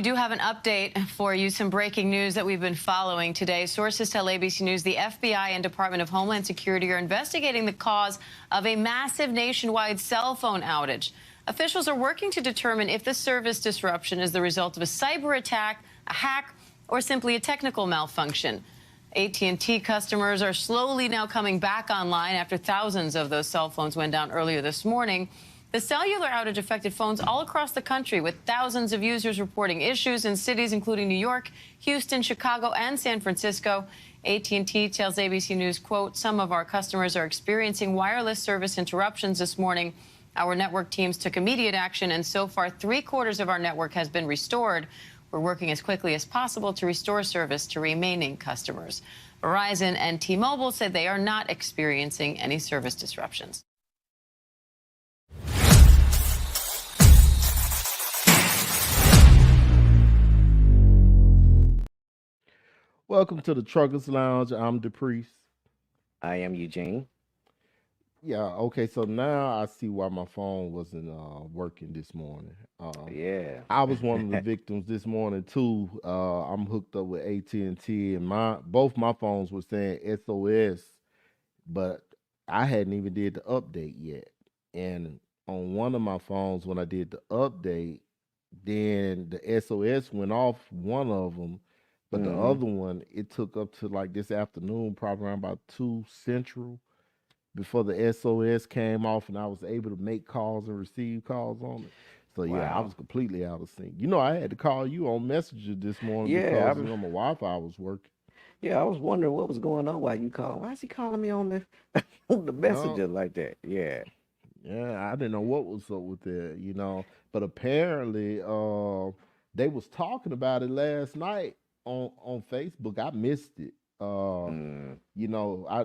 We do have an update for you, some breaking news that we've been following today. Sources tell ABC News the FBI and Department of Homeland Security are investigating the cause of a massive nationwide cell phone outage. Officials are working to determine if the service disruption is the result of a cyber attack, a hack, or simply a technical malfunction. AT&T customers are slowly now coming back online after thousands of those cell phones went down earlier this morning. The cellular outage affected phones all across the country, with thousands of users reporting issues in cities including New York, Houston, Chicago, and San Francisco. AT&T tells ABC News, quote, "Some of our customers are experiencing wireless service interruptions this morning. Our network teams took immediate action, and so far, 3/4 of our network has been restored. We're working as quickly as possible to restore service to remaining customers." Verizon and T-Mobile said they are not experiencing any service disruptions. Welcome to the Truckers Lounge. I'm DePriest. I am Eugene. Yeah, okay, so now I see why my phone wasn't working this morning. Yeah. I was one of the victims this morning too. I'm hooked up with AT&T, and both my phones were saying SOS, but I hadn't even did the update yet. And on one of my phones, when I did the update, then the SOS went off one of them. But the other one, it took up to like this afternoon, probably around about 2 Central, before the SOS came off and I was able to make calls and receive calls on it. So yeah, I was completely out of sync. You know, I had to call you on Messenger this morning because my Wi-Fi was working. Yeah, I was wondering what was going on while you called. Why is he calling me on the on the Messenger like that? Yeah. Yeah, I didn't know what was up with that, you know. But apparently, they was talking about it last night on Facebook. I missed it. You know, I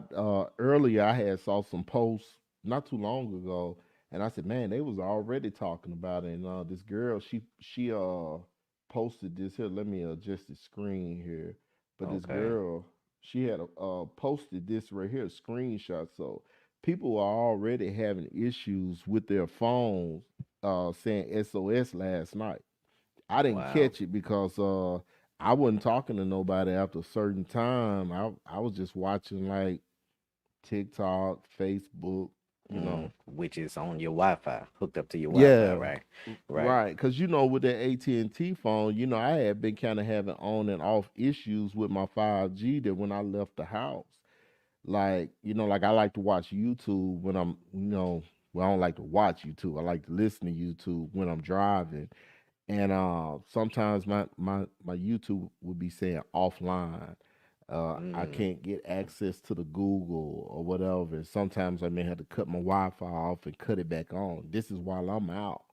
earlier I had saw some posts not too long ago, and I said, man, they was already talking about it. And this girl, she posted this here. Let me adjust the screen here. But this girl, she had posted this right here, a screenshot. So people are already having issues with their phones, saying SOS last night. I didn't catch it because I wasn't talking to nobody after a certain time. I was just watching like TikTok, Facebook, you know. Which is on your Wi-Fi, hooked up to your Wi-Fi, right? Right. Because you know, with that AT&T phone, you know, I had been kind of having on and off issues with my 5G that when I left the house. Like, you know, like I like to watch YouTube when I'm, you know, well, I don't like to watch YouTube. I like to listen to YouTube when I'm driving. And sometimes my YouTube would be saying offline. I can't get access to the Google or whatever. And sometimes I may have to cut my Wi-Fi off and cut it back on. This is while I'm out.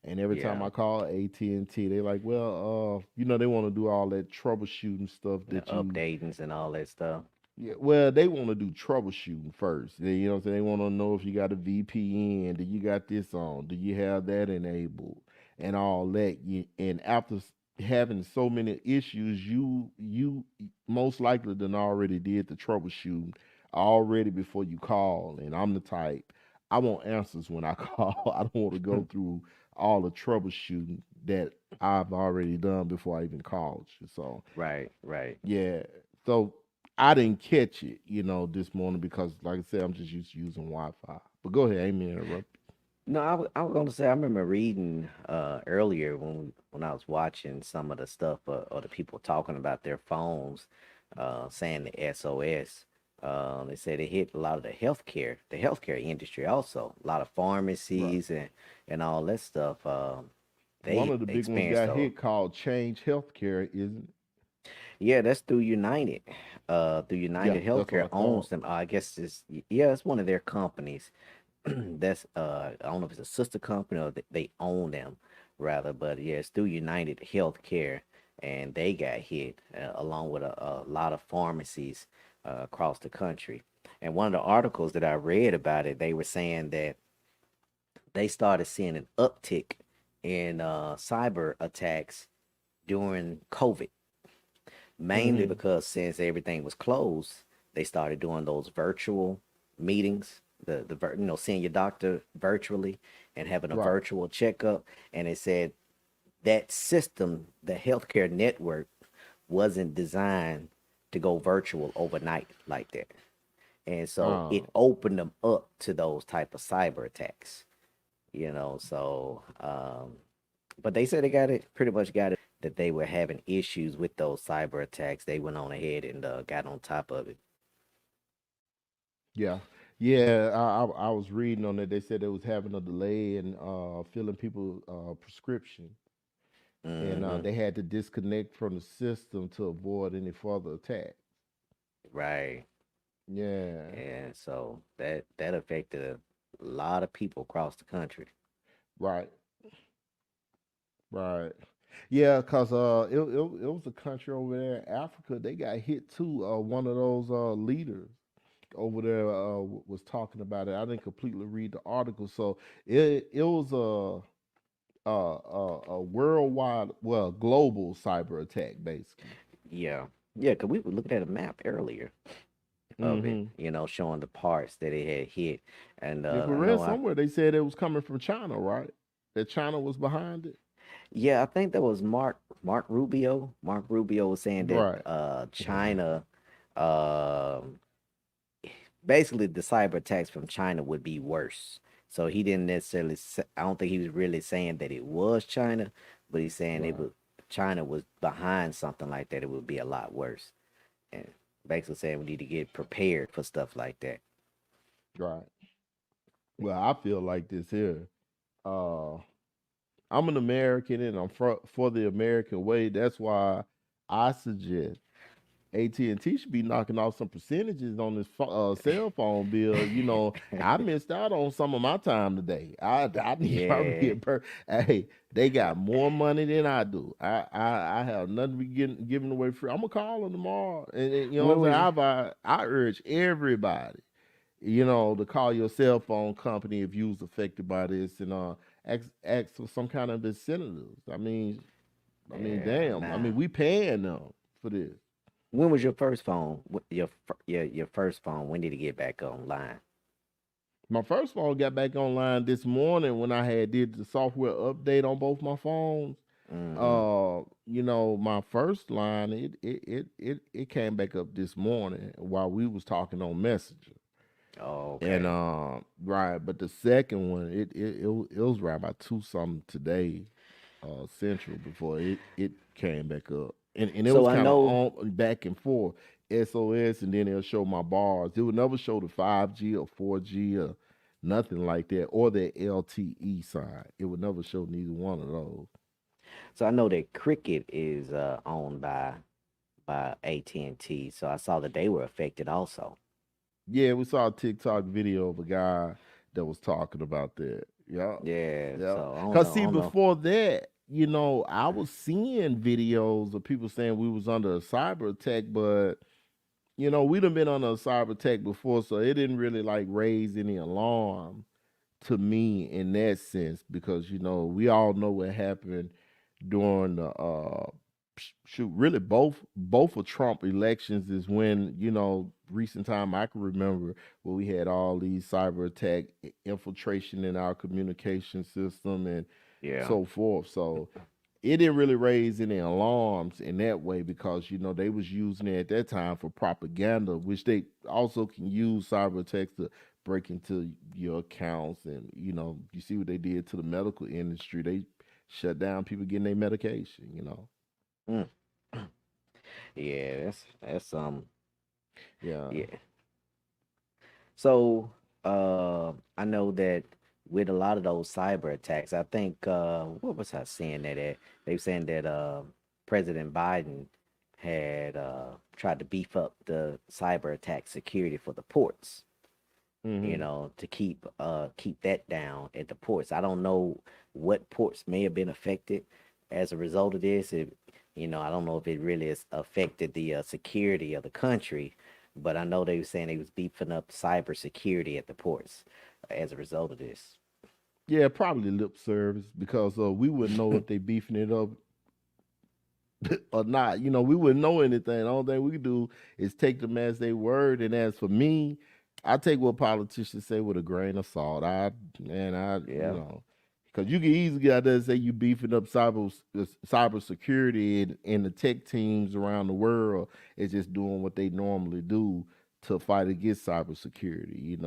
And every time I call AT&T, they're like, well, you know, they want to do all that troubleshooting stuff that you updatings and all that stuff. Yeah, well, they want to do troubleshooting first. You know what I'm saying? They want to know if you got a VPN, do you got this on, do you have that enabled, and all that. And after having so many issues, you most likely done already did the troubleshooting already before you call. And I'm the type, I want answers when I call. I don't want to go through all the troubleshooting that I've already done before I even called you. So right. Yeah. So I didn't catch it, you know, this morning because, like I said, I'm just used to using Wi-Fi. But go ahead, Amy, interrupt. No, I was gonna say I remember reading earlier when I was watching some of the stuff or the people talking about their phones, saying the SOS. They said it hit a lot of the healthcare industry also. A lot of pharmacies and all that stuff. One of the big ones got hit called Change Healthcare, isn't it? Yeah, that's through United. Through United Healthcare owns them. I guess it's one of their companies. That's I don't know if it's a sister company or they own them rather, but yeah, it's through United Healthcare, and they got hit along with a lot of pharmacies across the country. And one of the articles that I read about it, they were saying that they started seeing an uptick in cyber attacks during COVID. Mainly because since everything was closed, they started doing those virtual meetings, seeing your doctor virtually and having a virtual checkup. And it said that system, the healthcare network, wasn't designed to go virtual overnight like that. And so it opened them up to those type of cyber attacks, so but they said they got it, pretty much got it, that they were having issues with those cyber attacks. They went on ahead and got on top of it. Yeah. Yeah, I was reading on it. They said it was having a delay in filling people prescription, and they had to disconnect from the system to avoid any further attack. Right. Yeah. And so that affected a lot of people across the country. Right. Right. Yeah, cause it was a country over there in Africa. They got hit too. One of those leaders over there was talking about it. I didn't completely read the article, so it was a worldwide, well, global cyber attack, basically. Yeah, because we were looking at a map earlier of it, showing the parts that it had hit. And If we read somewhere, they said it was coming from China, right? That China was behind it. Yeah, I think that was Mark Rubio. Mark Rubio was saying Right. that China, basically the cyber attacks from China would be worse. So he didn't necessarily. I don't think he was really saying that it was China, but he's saying it was China was behind something like that. It would be a lot worse, and basically saying we need to get prepared for stuff like that. Right. Well, I feel like this here. I'm an American and I'm for the American way. That's why I suggest AT&T should be knocking off some percentages on this cell phone bill. I missed out on some of my time today. I need probably get hey, they got more money than I do. I have nothing to be giving away free. I'm gonna call them tomorrow, and you know what I'm saying. I urge everybody, to call your cell phone company if you was affected by this, and ask for some kind of incentives. I mean, damn. I mean, we paying them for this. When was your first phone? Your first phone? When did it get back online? My first phone got back online this morning when I had did the software update on both my phones. My first line it came back up this morning while we was talking on Messenger. Oh, okay. And right, but the second one it was right about 2 something today, Central, before it came back up. And it was kind of on back and forth, SOS, and then it'll show my bars. It would never show the 5G or 4G or nothing like that, or the LTE side. It would never show neither one of those. So I know that Cricket is owned by AT&T. So I saw that they were affected also. Yeah, we saw a TikTok video of a guy that was talking about that. Yeah. So because before that, I was seeing videos of people saying we was under a cyber attack, but we done been under a cyber attack before, so it didn't really like raise any alarm to me in that sense, because we all know what happened during the really both of Trump elections is when recent time I can remember where we had all these cyber attack infiltration in our communication system and so forth. So it didn't really raise any alarms in that way, because they was using it at that time for propaganda, which they also can use cyber attacks to break into your accounts. And you see what they did to the medical industry. They shut down people getting their medication. Yeah, that's yeah. So I know that with a lot of those cyber attacks, I think what was I saying that at? They were saying that President Biden had tried to beef up the cyber attack security for the ports. To keep that down at the ports. I don't know what ports may have been affected as a result of this. I don't know if it really has affected the security of the country, but I know they were saying they was beefing up cyber security at the ports as a result of this. Yeah, probably lip service, because we wouldn't know if they beefing it up or not. We wouldn't know anything. The only thing we could do is take them as they word. And as for me, I take what politicians say with a grain of salt. Because Because you can easily get out there and say you beefing up cyber security, and the tech teams around the world is just doing what they normally do to fight against cybersecurity.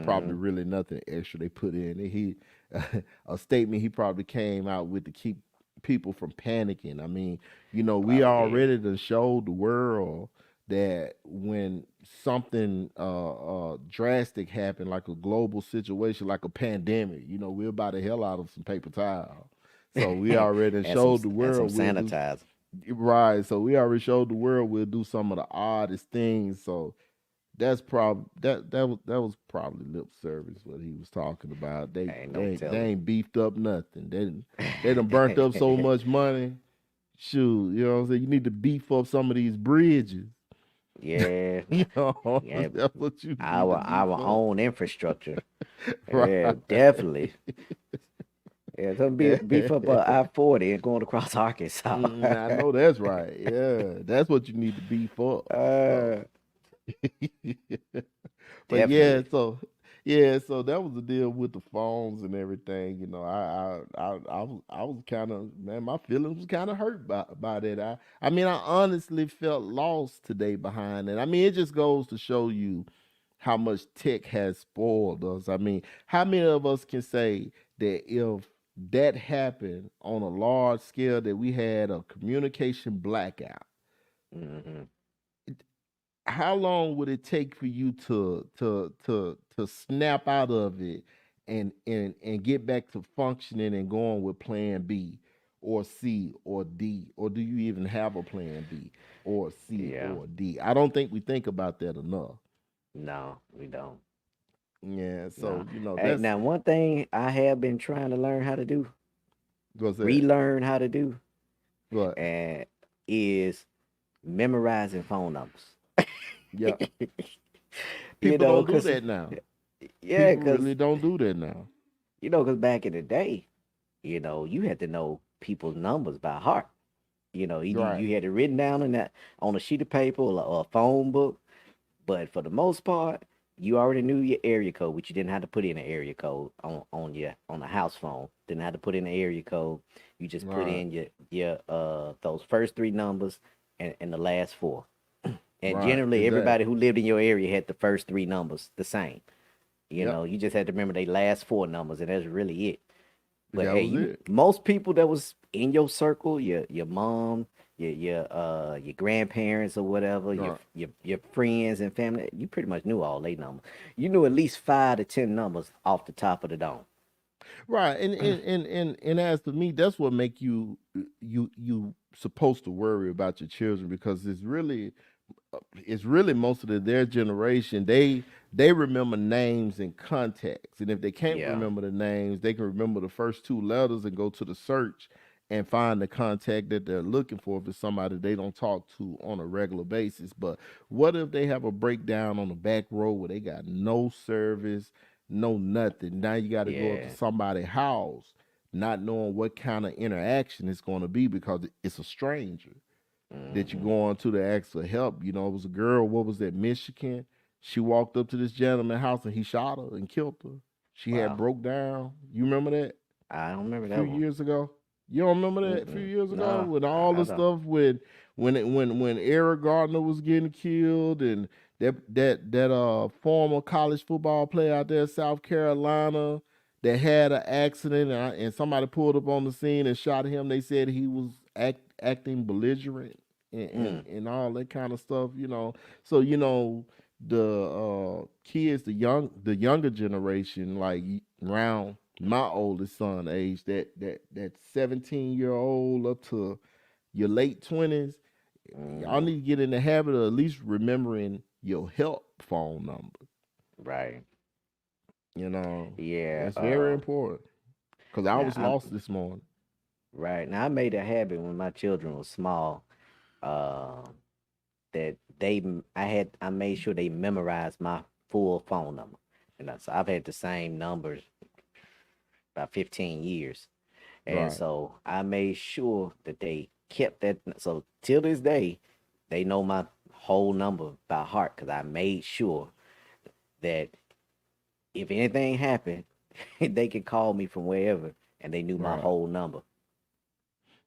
Probably really nothing extra they put in. And a statement he probably came out with to keep people from panicking. I mean, we Probably did. already done showed the world that when something drastic happened, like a global situation, like a pandemic, we'll buy the hell out of some paper towel. So we already done And some showed the world we'll do sanitizer. right. So we already showed the world we'll do some of the oddest things. So that's probably that was probably lip service what he was talking about. They Ain't they no ain't, they telling. ain't beefed up nothing. They done burnt up so much money. Shoot, you know what I'm saying? You need to beef up some of these bridges. Yeah, yeah. That's what you need to beef Our up. own infrastructure. Right. Yeah, definitely. Yeah, some beef up I-40 and going across Arkansas. I know that's right. Yeah, that's what you need to beef up. So. uh, But yeah, Definitely. so that was the deal with the phones and everything. I was kind of, man, my feelings was kind of hurt by that. I mean, I honestly felt lost today behind it. I mean, it just goes to show you how much tech has spoiled us. I mean, how many of us can say that if that happened on a large scale, that we had a communication blackout? Hmm. How long would it take for you to snap out of it and get back to functioning and going with plan B or C or D, or do you even have a plan B or C Yeah. or D? I don't think we think about that enough. No, we don't. Yeah, No. so Hey, that's now one thing I have been trying to learn how to do, what's that. relearn how to do, But and is memorizing phone numbers. yeah, You people know, don't do cause that now. yeah, People cause really don't do that now. cause back in the day, you had to know people's numbers by heart. Right, You had it written down on a sheet of paper or a phone book. But for the most part, you already knew your area code, which you didn't have to put in an area code on the house phone. Didn't have to put in an area code. You just put right, in your those first three numbers and the last four. And right, generally, everybody exactly. who lived in your area had the first three numbers the same. Yep, You just had to remember their last four numbers, and that's really it. But that hey, was it. most people that was in your circle, your mom, your grandparents or whatever, Right. your friends and family, you pretty much knew all they numbers. You knew at least 5 to 10 numbers off the top of the dome. Right, and as for me, that's what make you supposed to worry about your children, because it's really most of their generation. They remember names and contacts, and if they can't Yeah. remember the names, they can remember the first two letters and go to the search and find the contact that they're looking for if it's somebody they don't talk to on a regular basis. But what if they have a breakdown on the back road where they got no service, no nothing? Now you got to go up to Yeah. somebody's house, not knowing what kind of interaction it's going to be because it's a stranger that you Hmm. go on to ask for help. It was a girl, what was that, Michigan? She walked up to this gentleman's house and he shot her and killed her. She had Wow. broke down. You remember that? I don't remember A few that one. years ago. You don't remember that a few Mm-mm. years ago No, with all I the don't. stuff with when Eric Gardner was getting killed, and that former college football player out there in South Carolina that had an accident, and somebody pulled up on the scene and shot him. They said he was acting belligerent and, and Mm. and all that kind of stuff. So the kids, the younger generation, like around my oldest son age, that 17-year-old up to your late 20s, y'all Hmm. need to get in the habit of at least remembering your help phone number. Right. You know, Yeah. that's very important. Cause I Now was I'm lost this morning. right now. I made a habit when my children were small. Uh, that I made sure they memorized my full phone number. So I've had the same numbers about 15 years. And Right. so I made sure that they kept that. So till this day, they know my whole number by heart because I made sure that if anything happened, they could call me from wherever and they knew my whole number.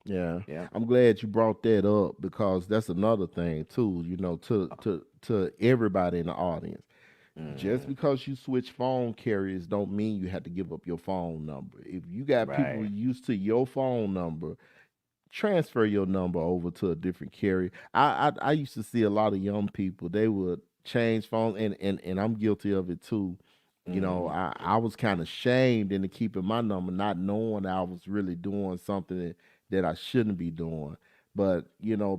Yeah. Yeah. I'm glad you brought that up because that's another thing too, to everybody in the audience. Just Mm-hmm. because you switch phone carriers don't mean you have to give up your phone number. If you got people Right. used to your phone number, transfer your number over to a different carrier. I used to see a lot of young people, they would change phones, and I'm guilty of it too. Mm-hmm. I was kind of shamed into keeping my number, not knowing I was really doing something that I shouldn't be doing. But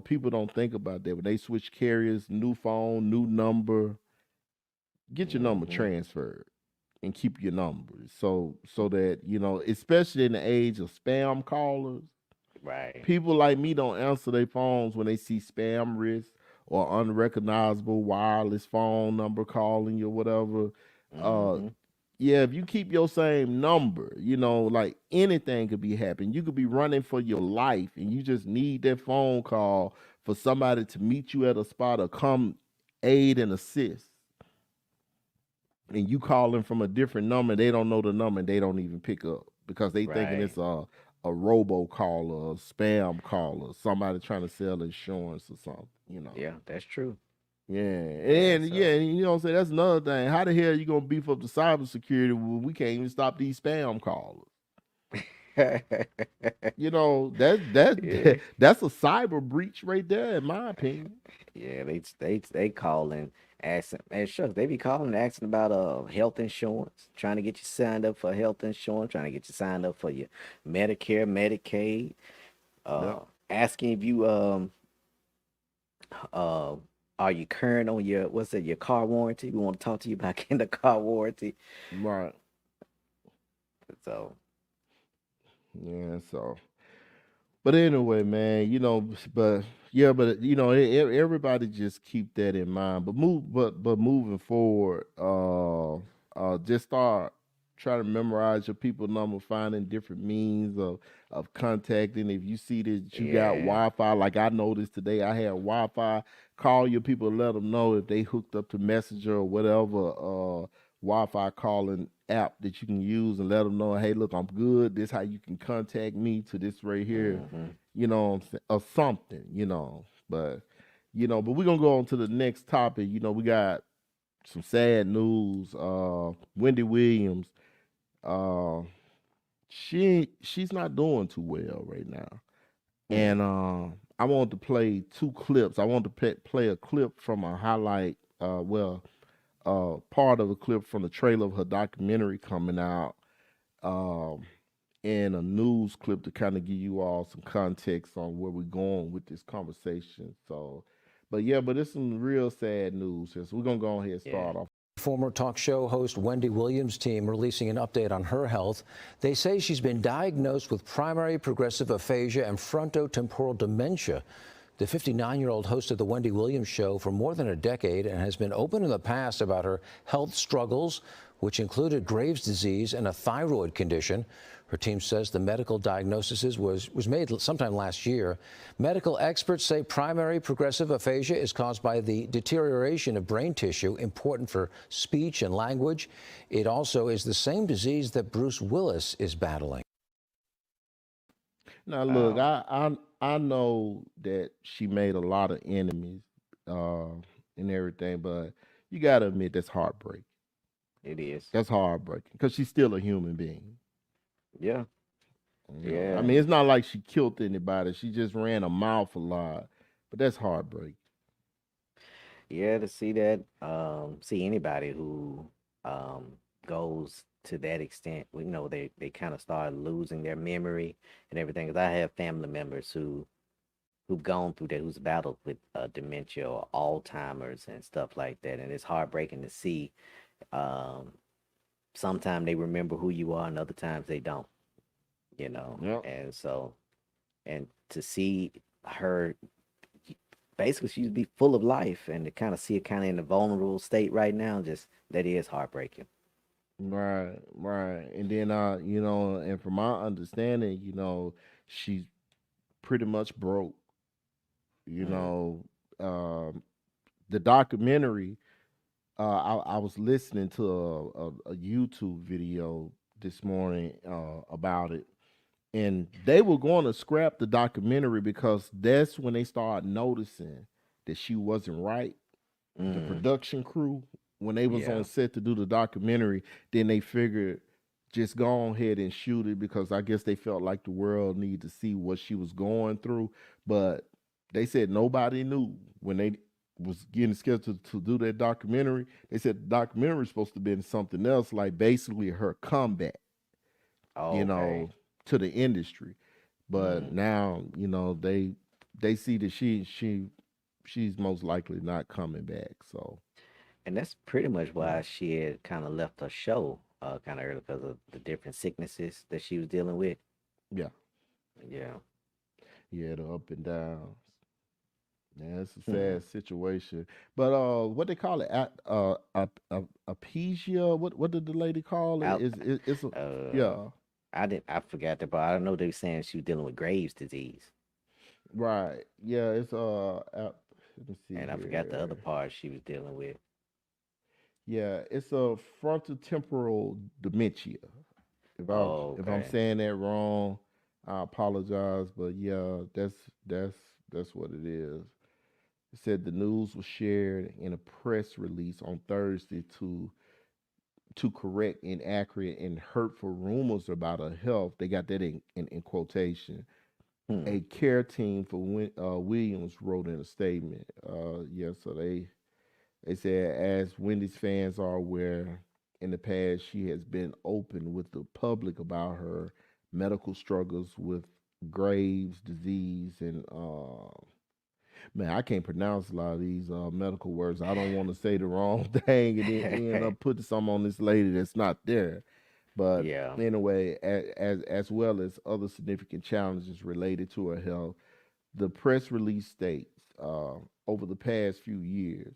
people don't think about that when they switch carriers, new phone, new number. Get your number Mm-hmm. transferred and keep your numbers so that especially in the age of spam callers. Right. People like me don't answer their phones when they see spam risk or unrecognizable wireless phone number calling you or whatever. Uh, Mm-hmm. yeah, if you keep your same number, like anything could be happening. You could be running for your life and you just need that phone call for somebody to meet you at a spot or come aid and assist. And you calling from a different number, they don't know the number and they don't even pick up because they thinking Right. it's a robo-caller, a spam caller, somebody trying to sell insurance or something. Yeah, that's true. Yeah, Yeah. and So. you know what I'm saying? That's another thing. How the hell you gonna beef up the cybersecurity when we can't even stop these spam callers? Yeah. That's a cyber breach right there, in my opinion. Yeah, they calling asking and shucks, they be calling asking about health insurance, trying to get you signed up for health insurance, trying to get you signed up for your Medicare, Medicaid, Yep. asking if you uh are you current on your your car warranty? We want to talk to you about getting the car warranty. Right. So Yeah. So. But anyway, man, but yeah, but everybody just keep that in mind. But moving forward, just start trying to memorize your people number, finding different means of contacting. If you see that you got yeah. Wi-Fi, like I noticed today, I had Wi-Fi. Call your people, let them know if they hooked up to Messenger or whatever. Wi-Fi calling app that you can use and let them know, hey, look, I'm good. This how you can contact me to this right here, Mm-hmm. or something, But but we're gonna go on to the next topic. We got some sad news. Wendy Williams, uh, she's not doing too well right now. Mm. And I want to play two clips. I want to play a clip from a highlight. Part of a clip from the trailer of her documentary coming out, um, and a news clip to kind of give you all some context on where we're going with this conversation. So, but it's some real sad news here. So we're gonna go ahead and Yeah. start off. Former talk show host Wendy Williams' team releasing an update on her health. They say she's been diagnosed with primary progressive aphasia and frontotemporal dementia. The 59-year-old hosted the Wendy Williams show for more than a decade and has been open in the past about her health struggles, which included Graves' disease and a thyroid condition. Her team says the medical diagnosis was made sometime last year. Medical experts say primary progressive aphasia is caused by the deterioration of brain tissue important for speech and language. It also is the same disease that Bruce Willis is battling. Now, look, I know that she made a lot of enemies, uh, and everything, but you gotta admit that's heartbreaking. It is. That's heartbreaking because she's still a human being. Yeah. I Yeah. mean, it's not like she killed anybody. She just ran her mouth a lot, but that's heartbreaking. Yeah, to see that, see anybody who goes to that extent, they kind of start losing their memory and everything. 'Cause I have family members who've gone through that, who's battled with dementia or Alzheimer's and stuff like that, and it's heartbreaking to see. Um, Sometimes they remember who you are, and other times they don't. Yep. And so, and to see her basically she'd be full of life, and to kind of see her kind of in a vulnerable state right now, just that is heartbreaking. Right, right. And then and from my understanding, she's pretty much broke. You Mm, know, the documentary. I was listening to a YouTube video this morning about it, and they were going to scrap the documentary because that's when they started noticing that she wasn't right. The Mm, production crew, when they was on yeah. set to do the documentary, then they figured just go on ahead and shoot it because I guess they felt like the world needed to see what she was going through. But they said nobody knew when they was getting scheduled to do that documentary. They said the documentary was supposed to be something else, like basically her comeback, you Okay. know, to the industry. But Mm. now, they see that she's most likely not coming back. So And that's pretty much yeah, why she had kind of left her show kind of early because of the different sicknesses that she was dealing with. yeah, Yeah. yeah, the up and downs. Yeah, it's a Hmm. sad situation. But what they call it? Aphasia. What did the lady call it? Out. It's a Uh, yeah, I forgot that, but I know they were saying she was dealing with Graves' disease, right. Yeah, it's let me see and I forgot the other here. part she was dealing with. Yeah, it's a frontotemporal dementia. If I'm Okay. saying that wrong, I apologize. But yeah, that's that's what it is. It said the news was shared in a press release on Thursday to correct inaccurate and hurtful rumors about her health. They got that in quotation. Hmm. A care team for Williams wrote in a statement. Yeah, so they said, as Wendy's fans are aware, in the past she has been open with the public about her medical struggles with Graves' disease and man, I can't pronounce a lot of these medical words. I don't want to say the wrong thing and then end up putting some on this lady that's not there. But Yeah. anyway, as well as other significant challenges related to her health, the press release states over the past few years,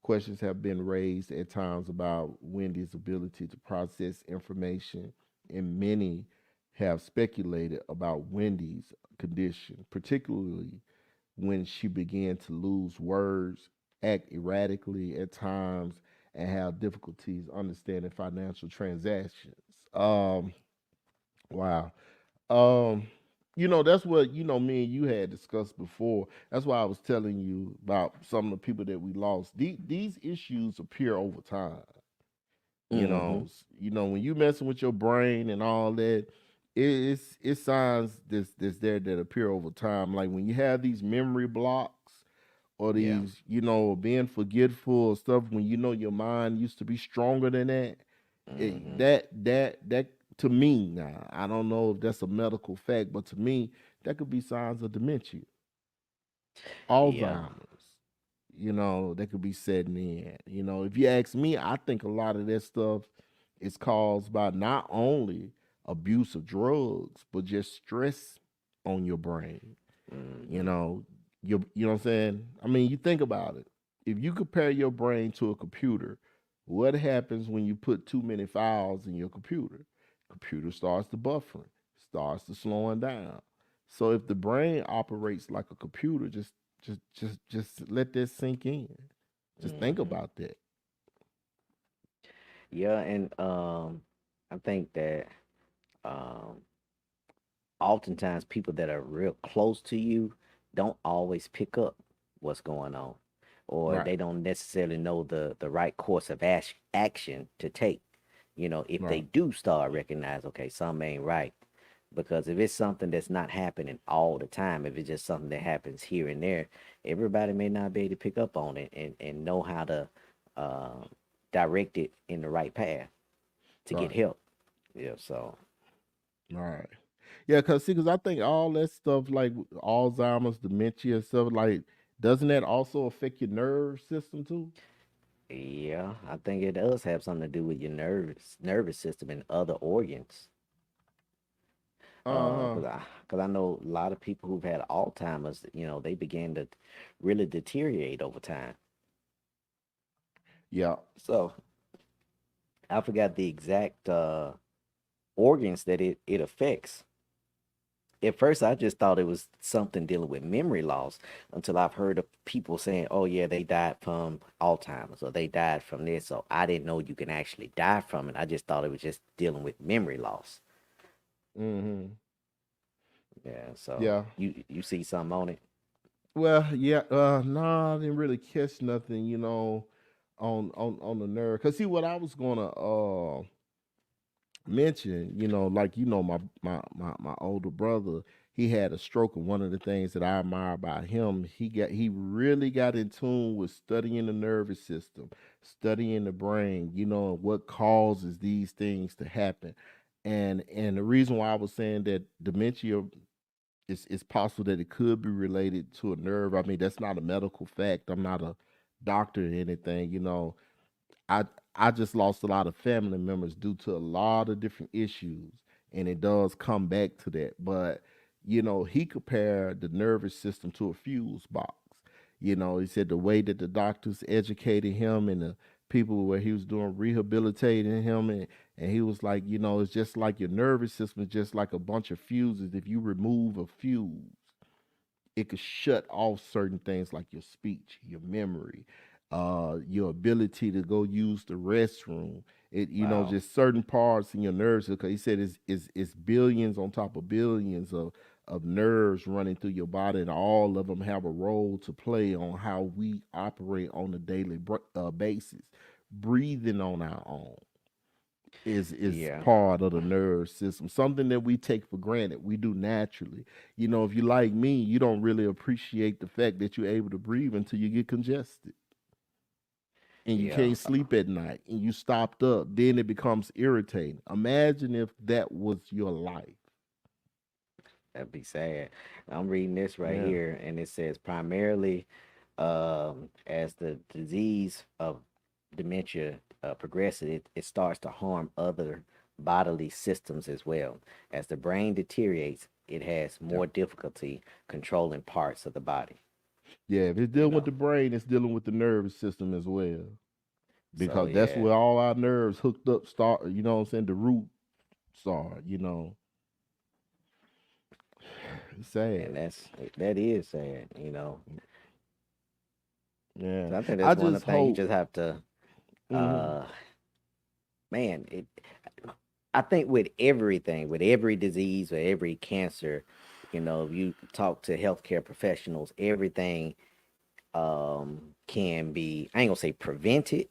questions have been raised at times about Wendy's ability to process information, and many have speculated about Wendy's condition, particularly when she began to lose words, act erratically at times, and have difficulties understanding financial transactions. Um, wow. Um, that's what me and you had discussed before. That's why I was telling you about some of the people that we lost. These issues appear over time. Mm-hmm. When you messing with your brain and all that, it's signs that's there that appear over time. Like when you have these memory blocks or Yeah. these, being forgetful or stuff when your mind used to be stronger than that. Mm-hmm. That to me now, I don't know if that's a medical fact, but to me, that could be signs of dementia, Yeah. Alzheimer's. That could be setting in. If you ask me, I think a lot of that stuff is caused by not only abuse of drugs, but just stress on your brain. You Mm-hmm. know, you know what I'm saying? I mean, you think about it. If you compare your brain to a computer, what happens when you put too many files in your computer? Computer starts to buffering, starts to slowing down. So if the brain operates like a computer, just let that sink in. Just think Mm-hmm. about that. Yeah, and I think that um oftentimes people that are real close to you don't always pick up what's going on, or Right, they don't necessarily know the right course of action to take. If they right, do start recognize, okay, something ain't right. Because if it's something that's not happening all the time, if it's just something that happens here and there, everybody may not be able to pick up on it and know how to uh, direct it in the right path to get right, help. Yeah, so right. Yeah, cause I think all that stuff like Alzheimer's, dementia, stuff like, doesn't that also affect your nerve system too? yeah, I think it does have something to do with your nervous system and other organs. Uh huh. Cause I know a lot of people who've had Alzheimer's, they began to really deteriorate over time. Yeah. So I forgot the exact organs that it affects. At first, I just thought it was something dealing with memory loss until I've heard of people saying, "Oh yeah, they died from Alzheimer's or they died from this." So I didn't know you can actually die from it. I just thought it was just dealing with memory loss. Mm-hmm. Yeah. So Yeah. you see something on it? Well, yeah, no, I didn't really catch nothing, on the nerve. Cause see what I was gonna mention, like my older brother, he had a stroke, and one of the things that I admire about him, he really got in tune with studying the nervous system, studying the brain, and what causes these things to happen. And the reason why I was saying that dementia, it's possible that it could be related to a nerve. I mean, that's not a medical fact. I'm not a doctor or anything. I I just lost a lot of family members due to a lot of different issues, and it does come back to that. But he compared the nervous system to a fuse box. He said the way that the doctors educated him and the people where he was doing rehabilitating him, and he was like, it's just like your nervous system is just like a bunch of fuses. If you remove a fuse, it could shut off certain things like your speech, your memory, your ability to go use the restroom. Wow. Just certain parts in your nerves. Because he said it's billions on top of billions of nerves running through your body, and all of them have a role to play on how we operate on a daily basis. Breathing on our own is Yeah. part of the nerve system, something that we take for granted, we do naturally. If you like me, you don't really appreciate the fact that you're able to breathe until you get congested and you Yeah. can't sleep at night and you stopped up, then it becomes irritating. Imagine if that was your life. That'd be sad. I'm reading this right Yeah. here, and it says primarily, as the disease of dementia progresses, it starts to harm other bodily systems as well. As the brain deteriorates, it has Yeah. more difficulty controlling parts of the body. Yeah, if it's You dealing with know, the brain, it's dealing with the nervous system as well, so because that's yeah, where all our nerves hooked up start, what I'm saying, the root start. It's sad. and that is sad. You know, Yeah. so I think I that's one of just the things you hope. just have to, Mhm. uh, man. I think with everything, with every disease or every cancer, if you talk to healthcare professionals, everything can be, I ain't gonna say prevented,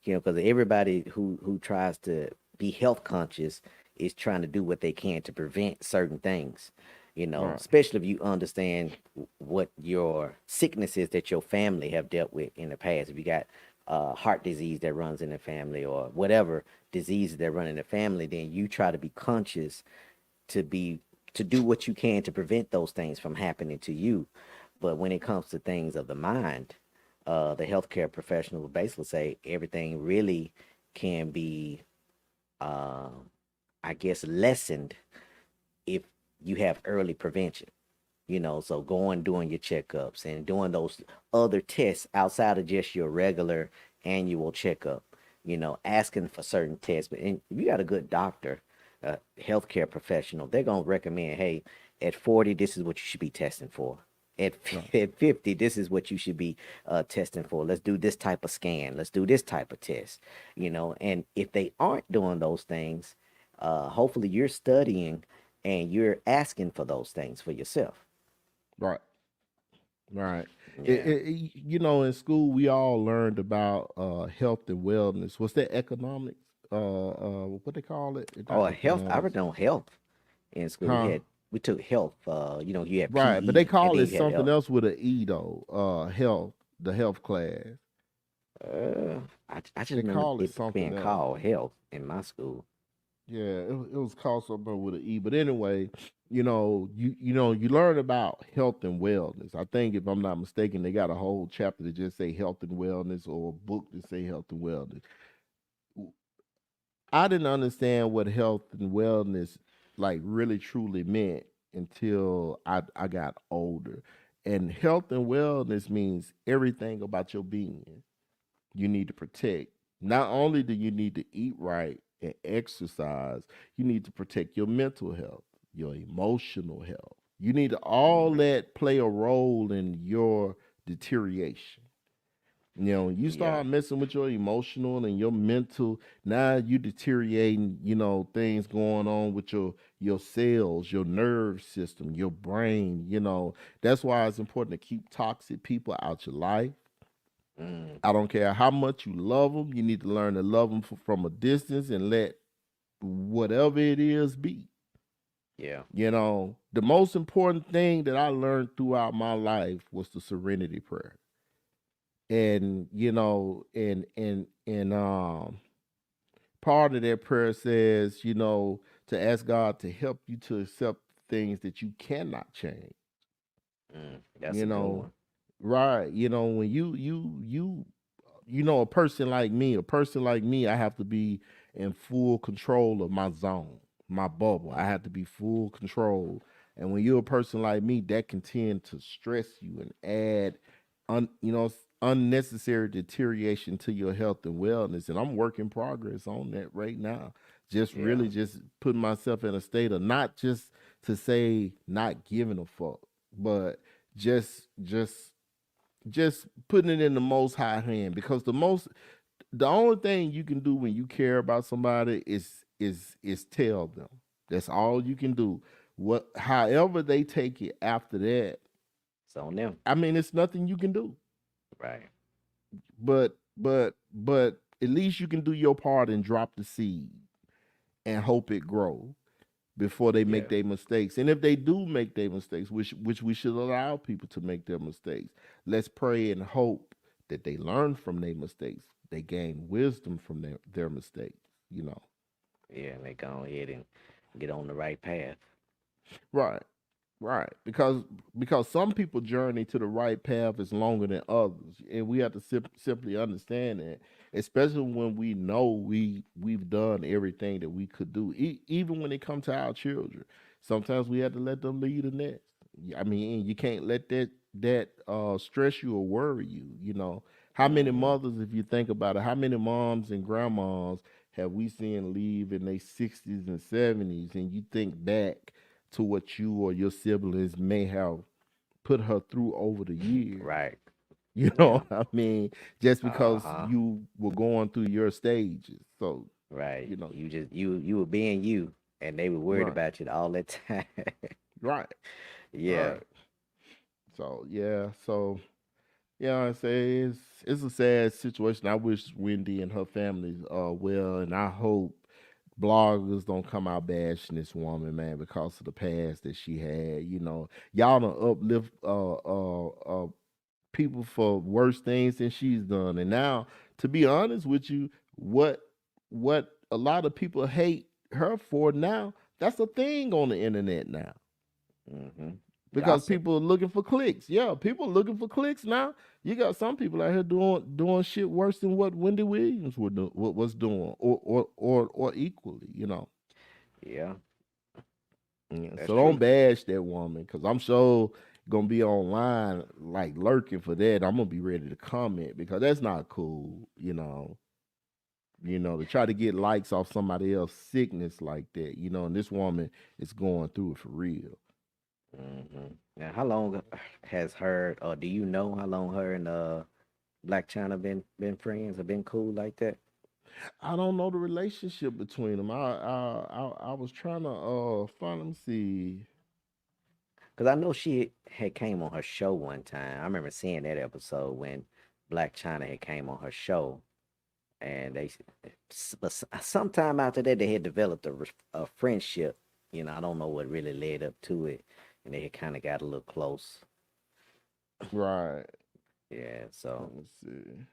because everybody who tries to be health conscious is trying to do what they can to prevent certain things. Right. Especially if you understand what your sicknesses that your family have dealt with in the past. If you got heart disease that runs in the family or whatever diseases that run in the family, then you try to be conscious to be to do what you can to prevent those things from happening to you. But when it comes to things of the mind, the healthcare professional will basically say everything really can be, uh, I guess, lessened if you have early prevention. So going doing your checkups and doing those other tests outside of just your regular annual checkup. Asking for certain tests. But if you got a good doctor, a healthcare professional, they're gonna recommend, hey, at 40, this is what you should be testing for. At Right. at 50, this is what you should be testing for. Let's do this type of scan. Let's do this type of test. And if they aren't doing those things, hopefully you're studying and you're asking for those things for yourself. Right. Right. Yeah. In school we all learned about health and wellness. What's that, economics? What they call it? It's Oh, not health. I economics. read on health in school. Huh? We took health. You had Right. But they PE, and call then it you had something health. else with an E though. Health, the health class. I just They remember call it it being something else. called health in my school. Yeah, it was called something with an E. But anyway, you learn about health and wellness. I think if I'm not mistaken, they got a whole chapter to just say health and wellness, or a book to say health and wellness. I didn't understand what health and wellness like really truly meant until I got older. And health and wellness means everything about your being you need to protect. Not only do you need to eat right and exercise, you need to protect your mental health, your emotional health. You need to all Hmm. that play a role in your deterioration. You know, you Yeah. start messing with your emotional and your mental, now you deteriorating, you know, things going on with your cells, your nerve system, your brain, you know. That's why it's important to keep toxic people out your life. Mm, I don't care how much you love them, you need to learn to love them from a distance and let whatever it is be. yeah. You know, the most important thing that I learned throughout my life was the serenity prayer. And you know, and part of that prayer says, you know, to ask God to help you to accept things that you cannot change. That's You a good know, one. right? You know, when you know, a person like me, I have to be in full control of my zone, my bubble. I have to be full control. And when you're a person like me, that can tend to stress you and add, you know, unnecessary deterioration to your health and wellness. And I'm work in progress on that right now. Just Yeah. really just putting myself in a state of not just to say not giving a fuck, but just just putting it in the most high hand, because the only thing you can do when you care about somebody is tell them. That's all you can do. What however they take it after that, It's on them. I mean, it's nothing you can do. Right. But at least you can do your part and drop the seed and hope it grow before they make Yeah. their mistakes. And if they do make their mistakes, which we should allow people to make their mistakes, let's pray and hope that they learn from their mistakes. They gain wisdom from their mistakes, you know. Yeah. And they go ahead and get on the right path. Right. Right, because some people journey to the right path is longer than others, and we have to simply understand that, especially when we know we've done everything that we could do, even when it comes to our children. Sometimes we have to let them lead the next. I mean, you can't let that stress you or worry you. You know, how many Hmm. mothers, if you think about it, how many moms and grandmas have we seen leave in their 60s and 70s, and you think back to what you or your siblings may have put her through over the years. Right. You Yeah. know what I mean? Just Uh because huh. you were going through your stages. So, Right. you know, You were being you, and they were worried right, about you all the time. right, Yeah. right. So yeah, so yeah, I say it's a sad situation. I wish Wendy and her family well, and I hope bloggers don't come out bashing this woman, man, because of the past that she had. You know, y'all don't uplift people for worse things than she's done. And now, to be honest with you, what a lot of people hate her for now, that's a thing on the internet now. Hmm. Because Gossip. people are looking for clicks. Yeah, people are looking for clicks now. You got some people out here doing shit worse than what Wendy Williams was doing, or equally, you know. Yeah. Yeah, That's so don't true. bash that woman, because I'm sure gonna be online like lurking for that. I'm gonna be ready to comment, because that's not cool, you know. You know, to try to get likes off somebody else's sickness like that, you know. And this woman is going through it for real. Now, how long has her, or do you know how long her and Black China been friends or been cool like that? I don't know the relationship between them. I was trying to find. Let me see. Because I know she had came on her show one time. I remember seeing that episode when Black China had came on her show, and but sometime after that they had developed a friendship. You know, I don't know what really led up to it, and they had kind of got a little close. Right. Yeah, so Let me see.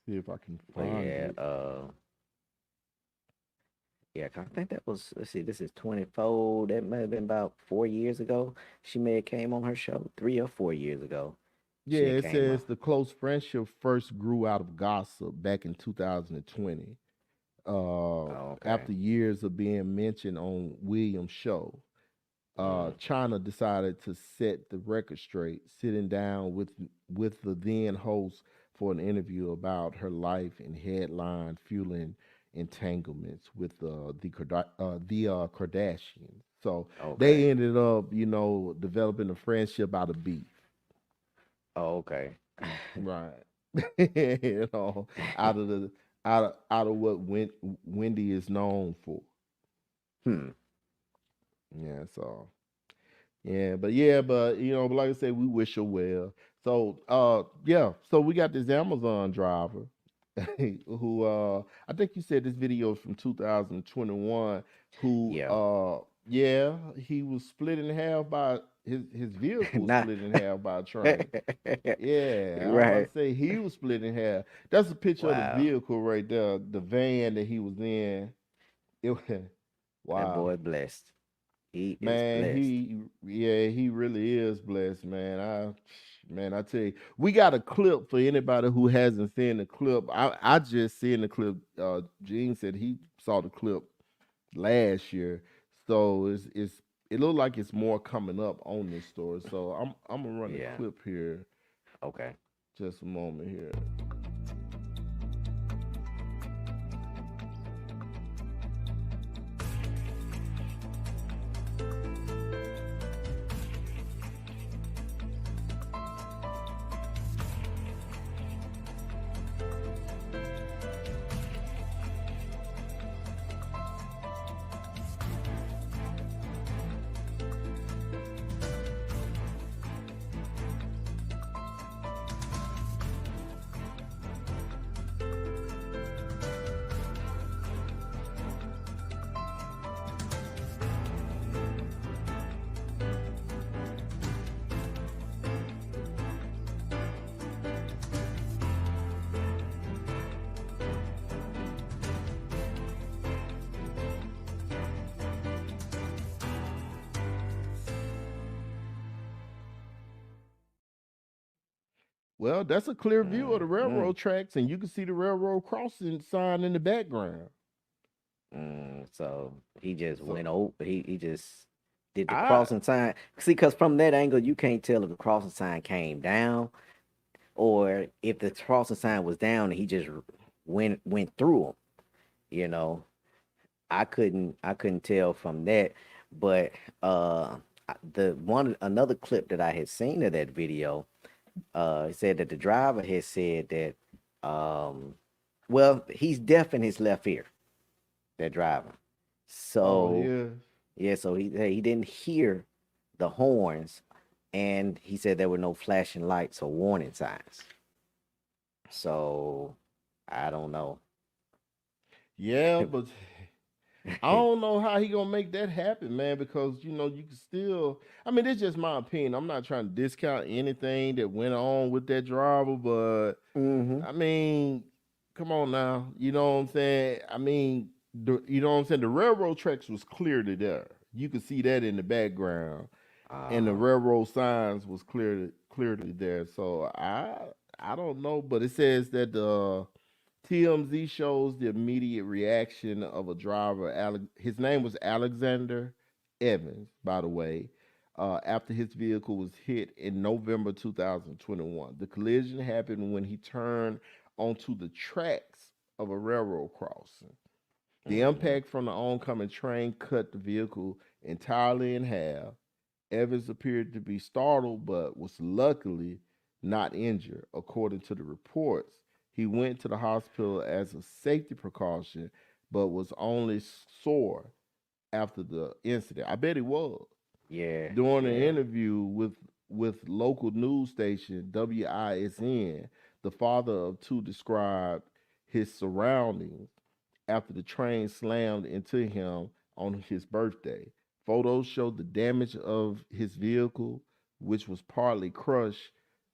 See if I can but find yeah, it. yeah, 'cause I think that was, let's see, this is 24. That may have been about 4 years ago. She may have came on her show 3 or 4 years ago. Yeah, She had it came on. says the close friendship first grew out of gossip back in 2020. Oh, okay. After years of being mentioned on Williams' show, Mm, China decided to set the record straight, sitting down with the then host for an interview about her life and headline fueling entanglements with the Kardashians. So they okay. ended up, you know, developing a friendship out of beef. Oh, okay. Right. You know, out of the out of what Wendy is known for. Hmm. Yeah, so yeah, but but like I said, we wish her well. So yeah, so we got this Amazon driver who I think you said this video is from 2021 who Yeah. yeah, he was split in half by his vehicle was Not split in half by a train. Yeah, I was about right. to say he was split in half. That's a picture of the Wow. vehicle right there, the van that he was in. It was That wow. boy blessed. He is Man, blessed. he really is blessed, man. I tell you, we got a clip for anybody who hasn't seen the clip. I just seen the clip. Gene said he saw the clip last year, so it looked like it's more coming up on this story. So I'm gonna run the Yeah. clip here. Okay. Just a moment here. Well, that's a clear view of the Mm-hmm. railroad tracks, and you can see the railroad crossing sign in the background. So he just So went over. He just did the I crossing sign. See, because from that angle, you can't tell if the crossing sign came down or if the crossing sign was down and he just went through them. You know, I couldn't tell from that. But the one another clip that I had seen of that video, it said that the driver had said that, well, he's deaf in his left ear. That driver. oh So yeah. yeah, so he didn't hear the horns, and he said there were no flashing lights or warning signs. So I don't know. Yeah, but I don't know how he gonna make that happen, man, because you can still I mean, it's just my opinion. I'm not trying to discount anything that went on with that driver, but Mm-hmm. I mean, come on now. You know what I'm saying? I mean, you know what I'm saying? The railroad tracks was clearly there. You could see that in the background. And the Uh-huh. railroad signs was clearly there. So I don't know, but it says that the TMZ shows the immediate reaction of a driver. His name was Alexander Evans, by the way. After his vehicle was hit in November 2021, the collision happened when he turned onto the tracks of a railroad crossing. The Mm-hmm. impact from the oncoming train cut the vehicle entirely in half. Evans appeared to be startled but was luckily not injured, according to the reports. He went to the hospital as a safety precaution, but was only sore after the incident. I bet he was. Yeah, During an yeah. interview with local news station WISN, the father of two described his surroundings after the train slammed into him on his birthday. Photos showed the damage of his vehicle, which was partly crushed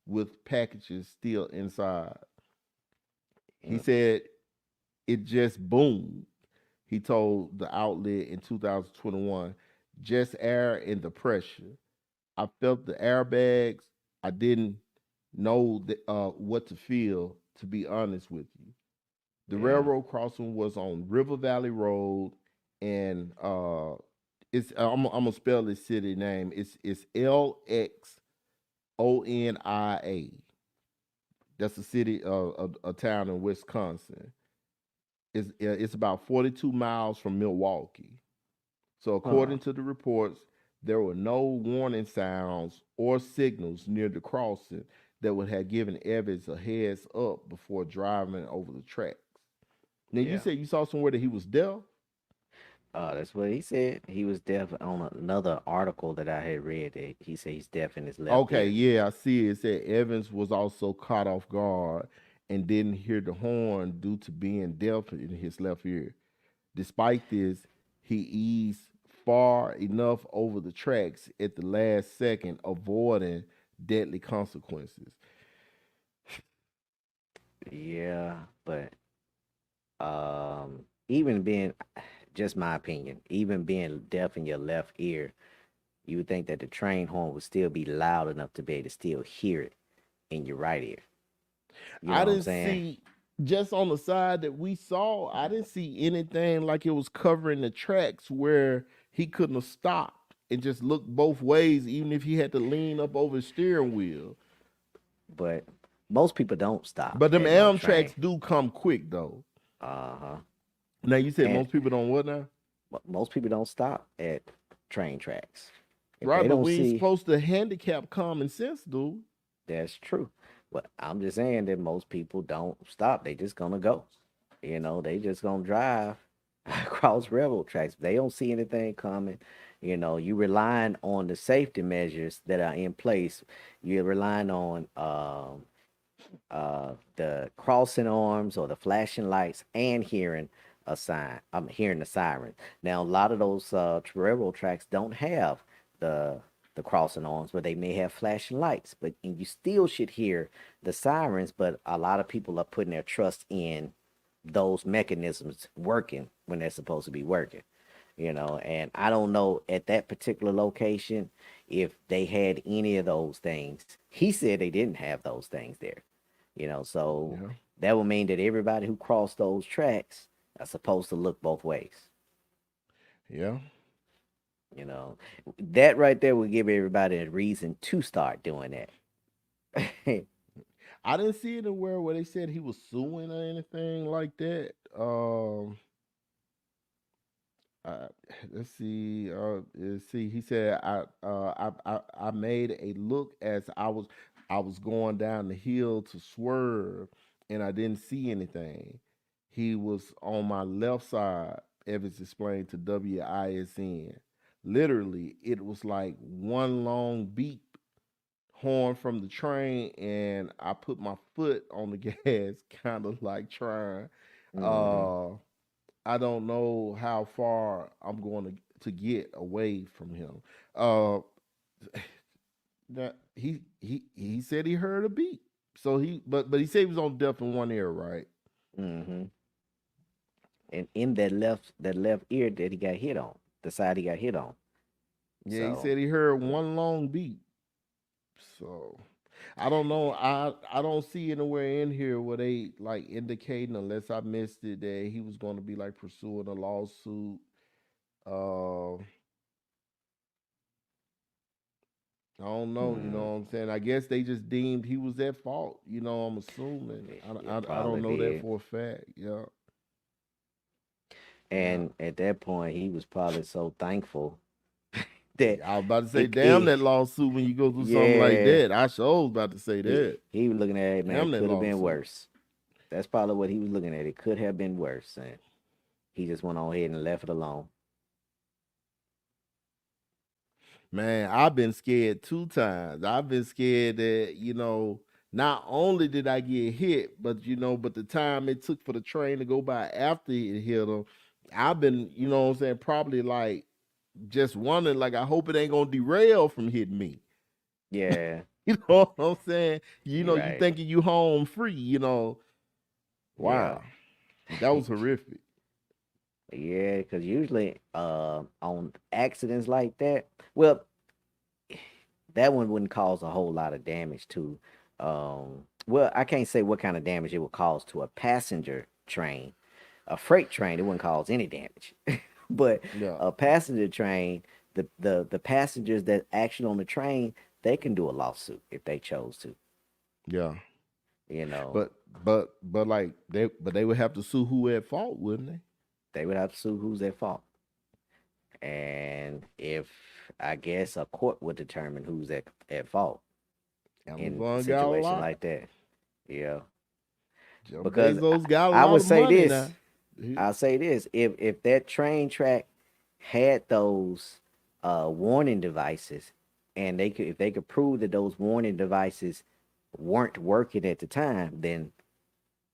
with packages still inside. He Mm. said it just boomed. He told the outlet in 2021, just air and the pressure. I felt the airbags. I didn't know what to feel, to be honest with you. The Yeah. railroad crossing was on River Valley Road, and it's I'm gonna spell this city name. It's Lxonia. That's a city, a town in Wisconsin. It's about 42 miles from Milwaukee. So Huh. according to the reports, there were no warning sounds or signals near the crossing. that would have given Evans a heads up before driving over the tracks. Now, you said you saw somewhere that he was deaf? That's what he said. He was deaf on another article that I had read. That he said he's deaf in his left Okay, ear. yeah, I see it. It said Evans was also caught off guard and didn't hear the horn due to being deaf in his left ear. Despite this, he eased far enough over the tracks at the last second, avoiding deadly consequences. Yeah, but even being, just my opinion, even being deaf in your left ear, you would think that the train horn would still be loud enough to be able to still hear it in your right ear. You know I what I'm didn't saying? see, just on the side that we saw, I didn't see anything like it was covering the tracks where he couldn't have stopped and just looked both ways, even if he had to lean up over his steering wheel. But most people don't stop But them at no train. Amtraks do come quick though. Uh-huh. Now you said And most people don't what now? most people don't stop at train tracks. If Right, they but don't we ain't see, supposed to handicap common sense, dude. that's true. But I'm just saying that most people don't stop. They just gonna go. You know, they just gonna drive across railroad tracks. If they don't see anything coming, you know, you relying on the safety measures that are in place. You're relying on the crossing arms or the flashing lights and hearing a sign. I'm hearing the siren. Now, a lot of those railroad tracks don't have the crossing arms, but they may have flashing lights. But and you still should hear the sirens. But a lot of people are putting their trust in those mechanisms working when they're supposed to be working. You know, and I don't know at that particular location if they had any of those things. He said they didn't have those things there. You know, so Yeah. that would mean that everybody who crossed those tracks are supposed to look both ways. Yeah. You know, that right there would give everybody a reason to start doing that. I didn't see anywhere where they said he was suing or anything like that. Uh, let's see. Let's see. He said, I made a look as I was going down the hill to swerve, and I didn't see anything. He was on my left side." Evans explained to WISN. Literally, it was like one long beep horn from the train, and I put my foot on the gas, kind of like trying. Hmm. Uh, I don't know how far I'm going to get away from him. Uh, that he said he heard a beat. So but he said he was on deaf in one ear, right? Hmm. And in that left ear that he got hit on, the side he got hit on. Yeah, he So said he heard one long beat. So I don't know. I don't see anywhere in here where they like indicating, unless I missed it, that he was going to be like pursuing a lawsuit. Uh, I don't know. You know what I'm saying? I guess they just deemed he was at fault. I'm assuming. it I don't probably know that did. for a fact. Yeah, yeah. And at that point, he was probably so thankful that I was about to say, it, damn it that lawsuit when you go through something like yeah, that. I sure was about to say that. he was looking at it, man, Damn it that could have been lawsuit. worse. That's probably what he was looking at. It could have been worse. And he just went on ahead and left it alone. Man, I've been scared 2 times. I've been scared that, not only did I get hit, but the time it took for the train to go by after it hit him, I've been, what I'm saying, probably like just wondering, like, I hope it ain't gonna derail from hitting me. Yeah, You know what I'm saying? you're You right. thinking you home free. Yeah. Wow. That was horrific. Yeah, because usually on accidents like that, well, that one wouldn't cause a whole lot of damage to well, I can't say what kind of damage it would cause to a passenger train. A freight train, it wouldn't cause any damage. But Yeah. a passenger train, the passengers that actually on the train, they can do a lawsuit if they chose to, Yeah. you know. But like they would have to sue who at fault, wouldn't they? They would have to sue who's at fault. And if I guess a court would determine who's at fault. in a Amazon got a situation lot. like that. Yeah, Jeff because Bezos got a I lot would of say money this. now. He- I'll say this: if that train track had those warning devices, and if they could prove that those warning devices weren't working at the time, then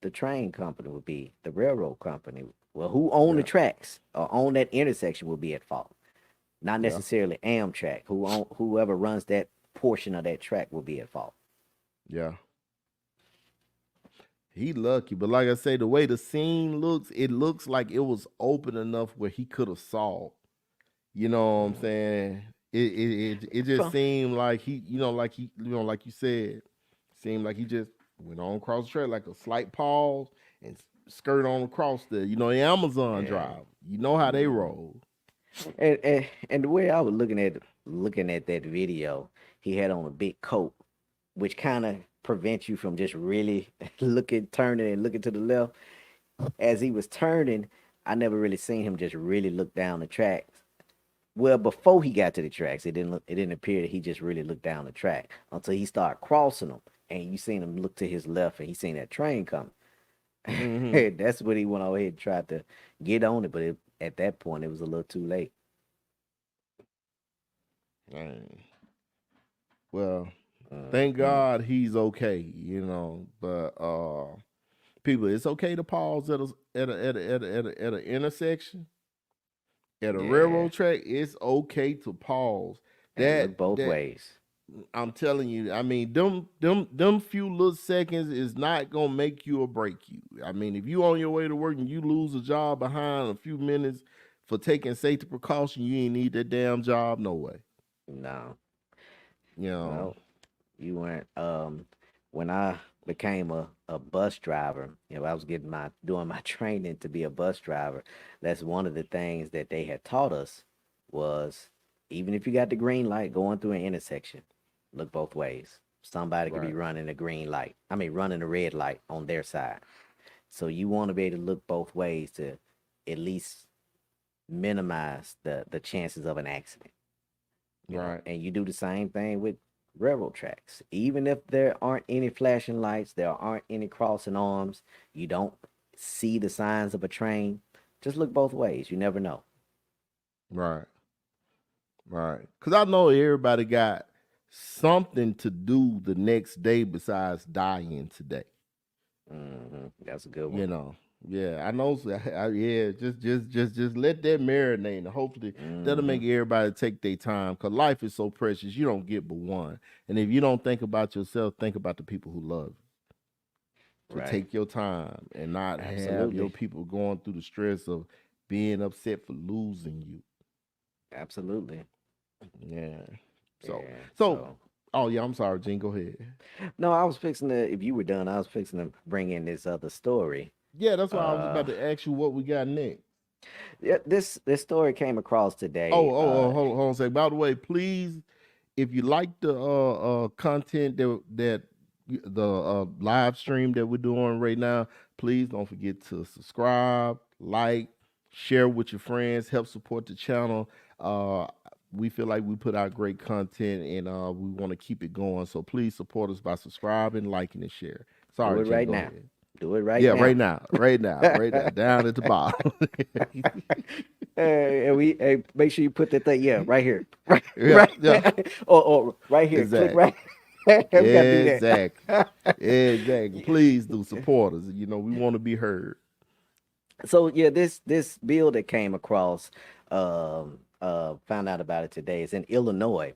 the train company would be the railroad company. Well, who owned the Yeah, tracks or owned that intersection would be at fault, not yeah, necessarily Amtrak. Whoever runs that portion of that track will be at fault. yeah. He lucky, but like I say, the way the scene looks, it looks like it was open enough where he could have saw. You know what I'm Mm. saying? It just From seemed like like you said, seemed like he just went on across the track like a slight pause and skirt on across the, the Amazon yeah. drive. You know how they Mm. roll. And the way I was looking at that video, he had on a big coat, which kind of prevents you from just really turning and looking to the left. As he was turning, I never really seen him just really look down the tracks. Well, before he got to the tracks, it didn't appear that he just really looked down the track until he started crossing them, and you seen him look to his left, and he seen that train coming. Hmm. That's when he went over ahead and tried to get on it, but at that point, it was a little too late. Well, thank Mhm. God he's okay, But people, it's okay to pause at an intersection, at a Yeah, railroad track. It's okay to pause. and look both That ways. I'm telling you, I mean, them few little seconds is not gonna make you or break you. I mean, if you on your way to work and you lose a job behind a few minutes for taking safety precaution, you ain't need that damn job no way. No, You know, no, you weren't. When I became a bus driver, I was doing my training to be a bus driver. That's one of the things that they had taught us was even if you got the green light going through an intersection, look both ways. Somebody could be right, running a green light. I mean, running a red light on their side. So you want to be able to look both ways to at least minimize the chances of an accident. right, And you do the same thing with railroad tracks. Even if there aren't any flashing lights, there aren't any crossing arms, you don't see the signs of a train, just look both ways. You never know. right, right. Because I know everybody got something to do the next day besides dying today. That's a good one. You know, yeah, I know. Yeah, just let that marinate, and hopefully that'll Hmm. make everybody take their time. Cause life is so precious. You don't get but one, and if you don't think about yourself, think about the people who love you. So Right. take your time and not have your Absolutely. people going through the stress of being upset for losing you. Absolutely. Yeah. So Yeah. so. So, Oh yeah, I'm sorry, Gene. Go ahead. no, I was fixing to, if you were done, I was fixing to bring in this other story. Yeah, that's why I was Uh, about to ask you what we got next. yeah, this story came across Oh, today. hold on a second. By the way, please, if you like the content the live stream that we're doing right now, please don't forget to subscribe, like, share with your friends, help support the channel. Uh, we feel like we put out great content and we want to keep it going. So please support us by subscribing, liking, and share. Do Sorry, it Gene, right go now. ahead. Do it right Yeah, now. right now, down at the bottom. Hey, and make sure you put that thing, yeah, right here, right, Yeah, right, yeah, or right here. Click exactly. right. We gotta do Exactly. that. Exactly. Please do support us. We want to be heard. So yeah, this bill that came across, found out about it today. Is in Illinois,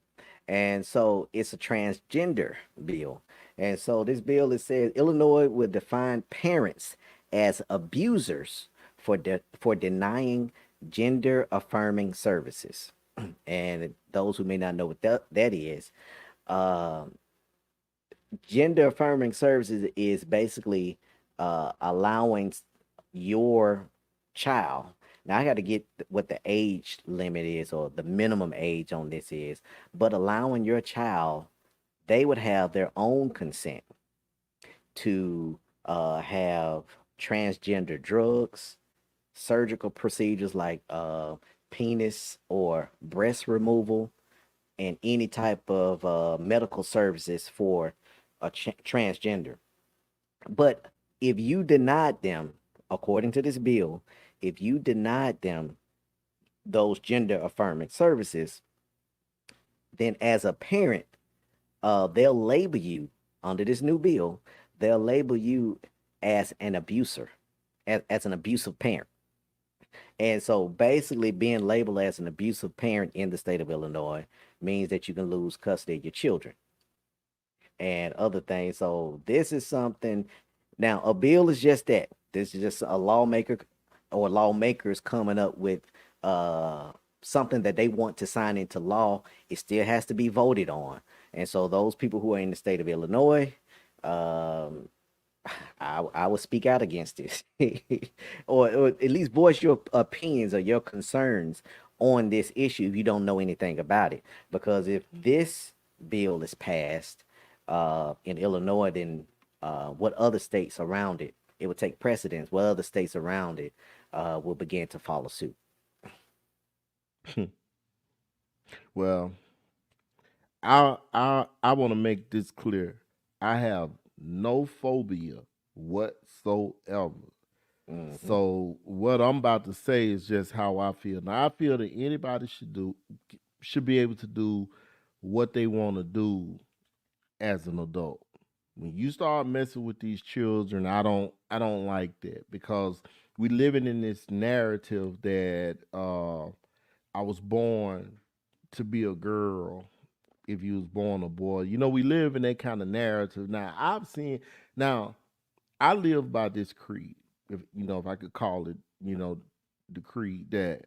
and so it's a transgender bill. And so this bill, it says Illinois will define parents as abusers for denying gender affirming services. And those who may not know what that is, uh, gender affirming services is basically allowing your child. Now I got to get what the age limit is or the minimum age on this is, but allowing your child, they would have their own consent to have transgender drugs, surgical procedures like penis or breast removal, and any type of medical services for transgender. But if you denied them, according to this bill, if you denied them those gender affirming services, then as a parent, they'll label you under this new bill. They'll label you as an abuser, as an abusive parent. And so basically being labeled as an abusive parent in the state of Illinois means that you can lose custody of your children and other things. So this is something, now a bill is just that. This is just a lawmaker or lawmakers coming up with something that they want to sign into law. It still has to be voted on. And so those people who are in the state of Illinois, I would speak out against this, or at least voice your opinions or your concerns on this issue if you don't know anything about it. Because if this bill is passed in Illinois, then what other states around it, it would take precedence. What other states around it will begin to follow suit. Well, I want to make this clear. I have no phobia whatsoever. So what I'm about to say is just how I feel. Now I feel that anybody should be able to do what they want to do as an adult. When you start messing with these children, I don't like that, because we living in this narrative that I was born to be a girl if you was born a boy. You know, we live in that kind of narrative. Now I live by this creed, if I could call it, the creed that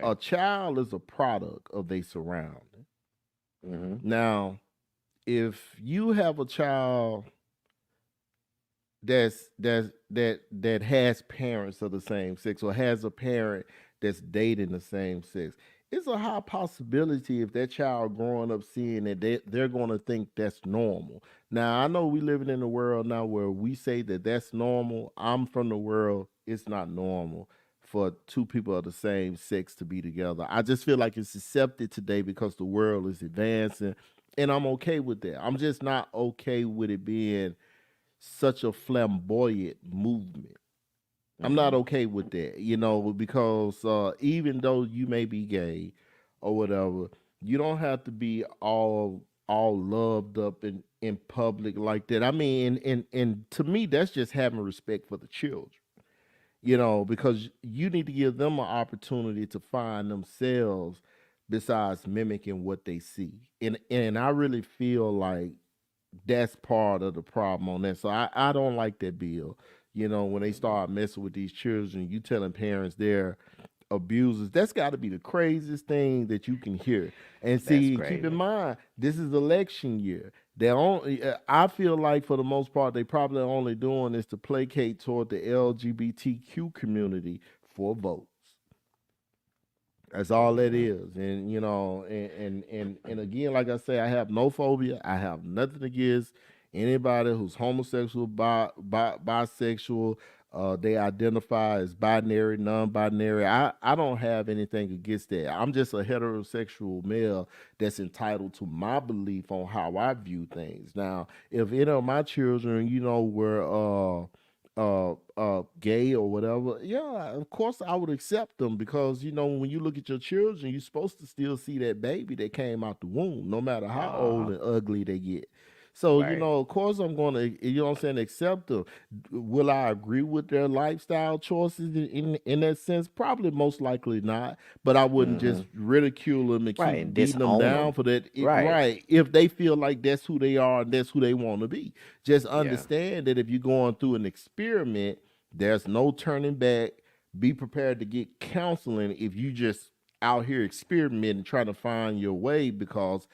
a child is a product of their surrounding. Now, if you have a child that has parents of the same sex, or has a parent that's dating the same sex, it's a high possibility if that child growing up seeing that they're going to think that's normal. Now, I know we living in a world now where we say that that's normal. I'm from the world, it's not normal for two people of the same sex to be together. I just feel like it's accepted today because the world is advancing, and I'm okay with that. I'm just not okay with it being such a flamboyant movement. I'm not okay with that, because even though you may be gay or whatever, you don't have to be all loved up in public like that. I mean, and to me, that's just having respect for the children, because you need to give them an opportunity to find themselves besides mimicking what they see. And I really feel like that's part of the problem on that. So I don't like that bill. When they start messing with these children, you telling parents they're abusers, that's got to be the craziest thing that you can hear. And see, keep in mind, this is election year. I feel like for the most part, they probably only doing this to placate toward the LGBTQ community for votes. That's all that is. And and again, like I say, I have no phobia. I have nothing against anybody who's homosexual, bisexual, they identify as binary, non-binary. I don't have anything against that. I'm just a heterosexual male that's entitled to my belief on how I view things. Now, if any of my children, were gay or whatever, yeah, of course I would accept them, because when you look at your children, you're supposed to still see that baby that came out the womb, no matter how old and ugly they get. So, of course I'm going to, accept them. Will I agree with their lifestyle choices in that sense? Probably most likely not, but I wouldn't just ridicule them and keep beating them down for that. Right. If they feel like that's who they are and that's who they want to be. Just understand that if you're going through an experiment, there's no turning back. Be prepared to get counseling if you just out here experimenting, trying to find your way, because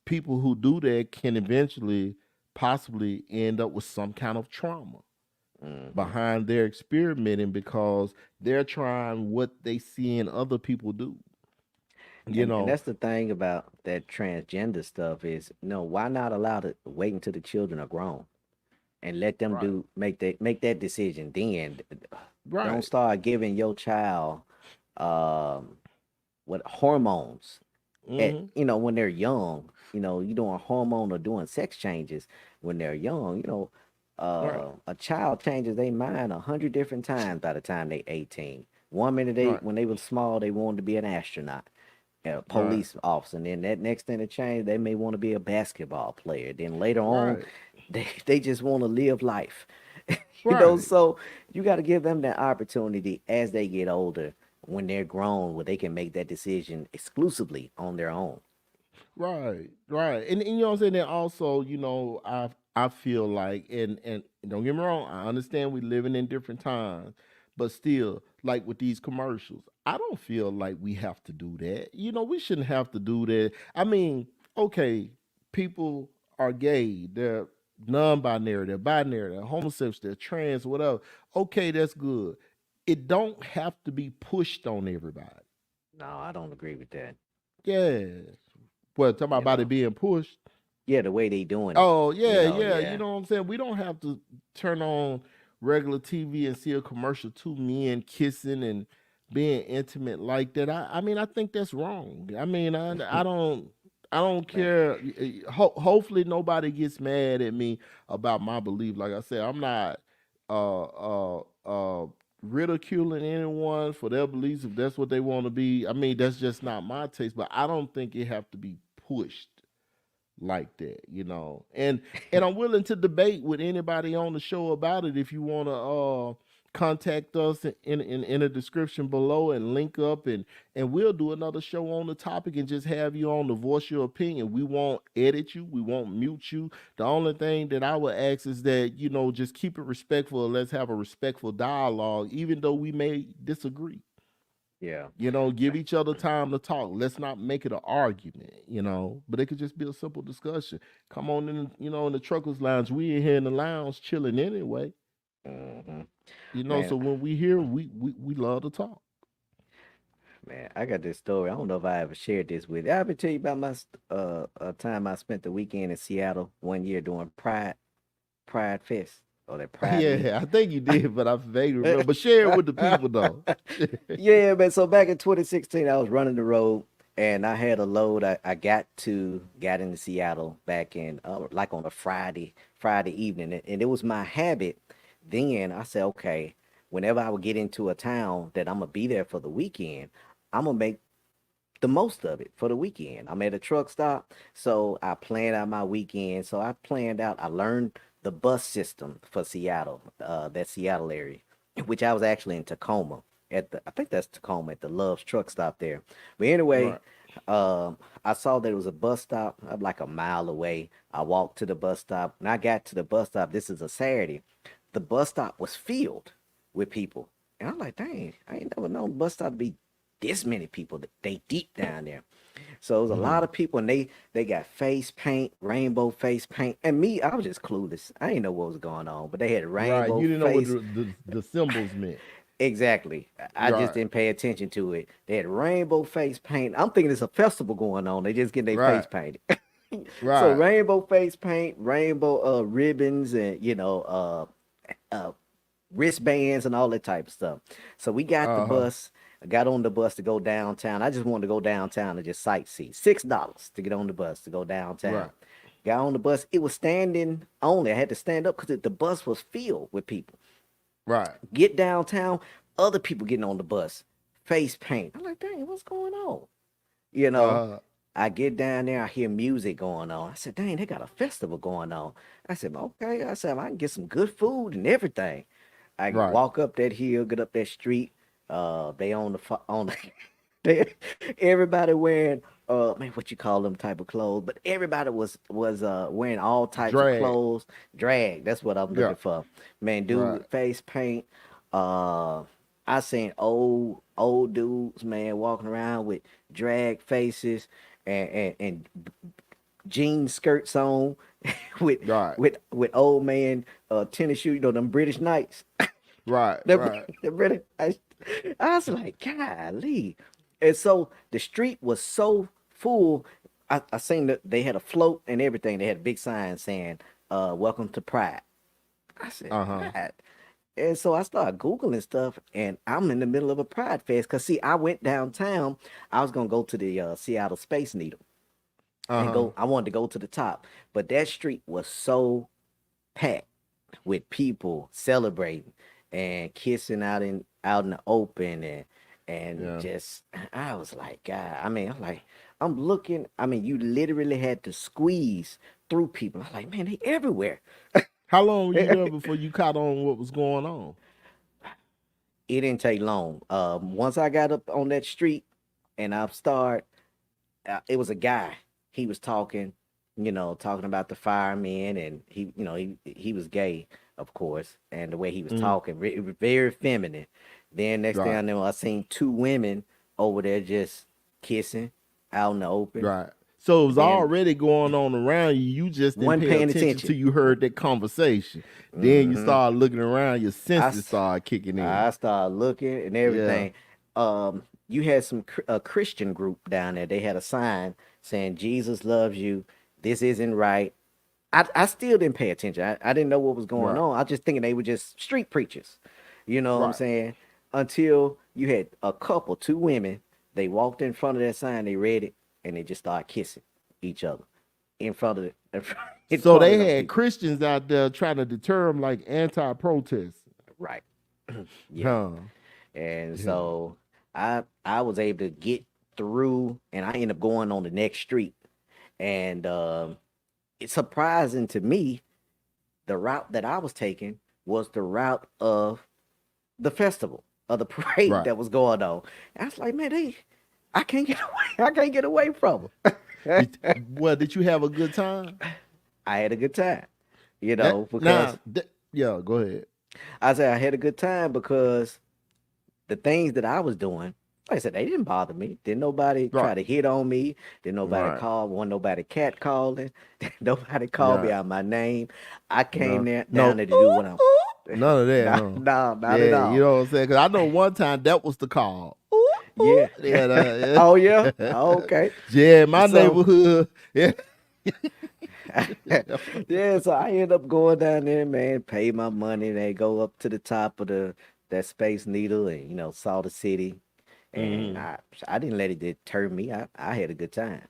people who do that can eventually possibly end up with some kind of trauma behind their experimenting, because they're trying what they see in other people do. And that's the thing about that transgender stuff is, why not allow to wait until the children are grown and let them make that decision then. Don't start giving your child what hormones at, Hmm. when they're young, you doing hormone or doing sex changes when they're young, Right. a child changes their mind 100 different times by the time they 18. One minute Right. when they were small, they wanted to be an astronaut, a Right. police officer, and then that next thing to change, they may want to be a basketball player. Then later on, Right. they just want to live life. Right. So you got to give them that opportunity as they get older, when they're grown, where they can make that decision exclusively on their own. Right, right, and you know what I'm saying. And also, I feel like, and don't get me wrong, I understand we living in different times, but still, like with these commercials, I don't feel like we have to do that. We shouldn't have to do that. I mean, okay, people are gay, they're non-binary, they're binary, they're homosexual, they're trans, whatever. Okay, that's good. It don't have to be pushed on everybody. No, I don't agree with that. Yeah. Well, talking You about it know, being pushed. yeah, the way they doing it. Oh, yeah, yeah. You Yeah. know what I'm saying? We don't have to turn on regular TV and see a commercial, two men kissing and being intimate like that. I mean, I think that's wrong. I mean, I don't Man, care. Hopefully nobody gets mad at me about my belief. Like I said, I'm not uh uh uh ridiculing anyone for their beliefs if that's what they want to be. I mean, that's just not my taste, but I don't think it have to be pushed like that. And I'm willing to debate with anybody on the show about it. If you want to contact us in a description below and link up, and we'll do another show on the topic and just have you on to voice your opinion. We won't edit you, we won't mute you. The only thing that I would ask is that, just keep it respectful. Let's have a respectful dialogue, even though we may disagree. yeah. Give each other time to talk. Let's not make it an argument, but it could just be a simple discussion. Come on in the truckers lounge. We in here in the lounge chilling anyway. hmm So Man, when we here, we love to talk. man, I got this story. I don't know if I ever shared this with you. I ever tell you about my time I spent the weekend in Seattle one year doing Pride Fest, or that Pride week. Yeah, I think you did, but I vaguely remember. But share it with the people though. Yeah, man. So back in 2016, I was running the road, and I had a load. I got into Seattle back in like on a Friday evening, and it was my habit. Then I said, okay, whenever I would get into a town that I'm gonna be there for the weekend, I'm gonna make the most of it for the weekend. I'm at a truck stop, so I planned out my weekend. So I learned the bus system for Seattle, that Seattle area, which I was actually in Tacoma I think that's Tacoma at the Love's truck stop there. But anyway, Right. I saw that it was a bus stop like a mile away. I walked to the bus stop. When I got to the bus stop, this is a Saturday, the bus stop was filled with people. And I'm like, dang, I ain't never known bus stop to be this many people. They deep down there. So it was a Hmm. lot of people, and they got face paint, rainbow face paint. And me, I was just clueless. I didn't know what was going on, but they had Right. rainbow You didn't know what face. the symbols meant. Exactly. I just Right. didn't pay attention to it. They had rainbow face paint. I'm thinking it's a festival going on. They just getting their face Right. painted. So Right. rainbow face paint, rainbow ribbons, and uh wristbands and all that type of stuff. So we got the Uh-huh. bus. I got on the bus to go downtown. I just wanted to go downtown and just sightsee. $6 to get on the bus to go downtown. Right. Got on the bus. It was standing only. I had to stand up because the bus was filled with people. Right. Get downtown, other people getting on the bus, face paint. I'm like, dang, what's going on? You know, Uh-huh. I get down there, I hear music going on. I said, dang, they got a festival going on. I said, okay. I said, I can get some good food and everything. I can Right. walk up that hill, get up that street. They on the they, everybody wearing man, what you call them type of clothes, but everybody was wearing all types of Drag. clothes. Drag, that's what I'm Yeah. looking for. Man, dude Right. with face paint. Uh I seen old dudes, man, walking around with drag faces and jean skirts on with Right. with old man tennis shoes, them British Knights. Right. The, Right. the British, I was like, golly. And so the street was so full. I seen that they had a float and everything. They had a big sign saying, welcome to Pride. I said, Uh-huh. Pride. And so I started Googling stuff, and I'm in the middle of a Pride Fest. Because, see, I went downtown. I was going to go to the Seattle Space Needle and go. I wanted to go to the top. But that street was so packed with people celebrating and kissing out in the open, and just, I was like, God, I mean, I'm looking, I mean, you literally had to squeeze through people. I'm like, man, they everywhere. How long were you there before you caught on what was going on? It didn't take long. Once I got up on that street and I started, it was a guy. He was talking about the firemen, and he was gay, of course, and the way he was talking, it was very feminine. Then next thing I know, I seen two women over there just kissing out in the open. Right. So it was already going on around you. You just didn't pay attention till you heard that conversation. Then you started looking around. Your senses started kicking in. I started looking and everything. You had a Christian group down there. They had a sign saying, "Jesus loves you. This isn't right." I still didn't pay attention. I didn't know what was going on. I was just thinking they were just street preachers. You know what I'm saying? Until you had two women. They walked in front of that sign. They read it. And they just started kissing each other in front of it. So they had Christians out there trying to deter them, like anti-protest. Right. And so I was able to get through, and I ended up going on the next street. And it's surprising to me, the route that I was taking was the route of the festival, of the parade that was going on. And I was like, man, I can't get away. I can't get away from them. Well, did you have a good time? I had a good time, because go ahead. I said I had a good time because the things that I was doing, like I said, they didn't bother me. Didn't nobody try to hit on me. Didn't nobody call. Wasn't nobody catcalling. Nobody called me out my name. I came down there to do what I'm. None of that. No, not at all. You know what I'm saying? Because I know one time that was the call. Yeah. Oh, yeah? Okay. Yeah, my neighborhood. Yeah. Yeah, so I end up going down there, man, pay my money. They go up to the top of that Space Needle and, saw the city. And I didn't let it deter me. I had a good time.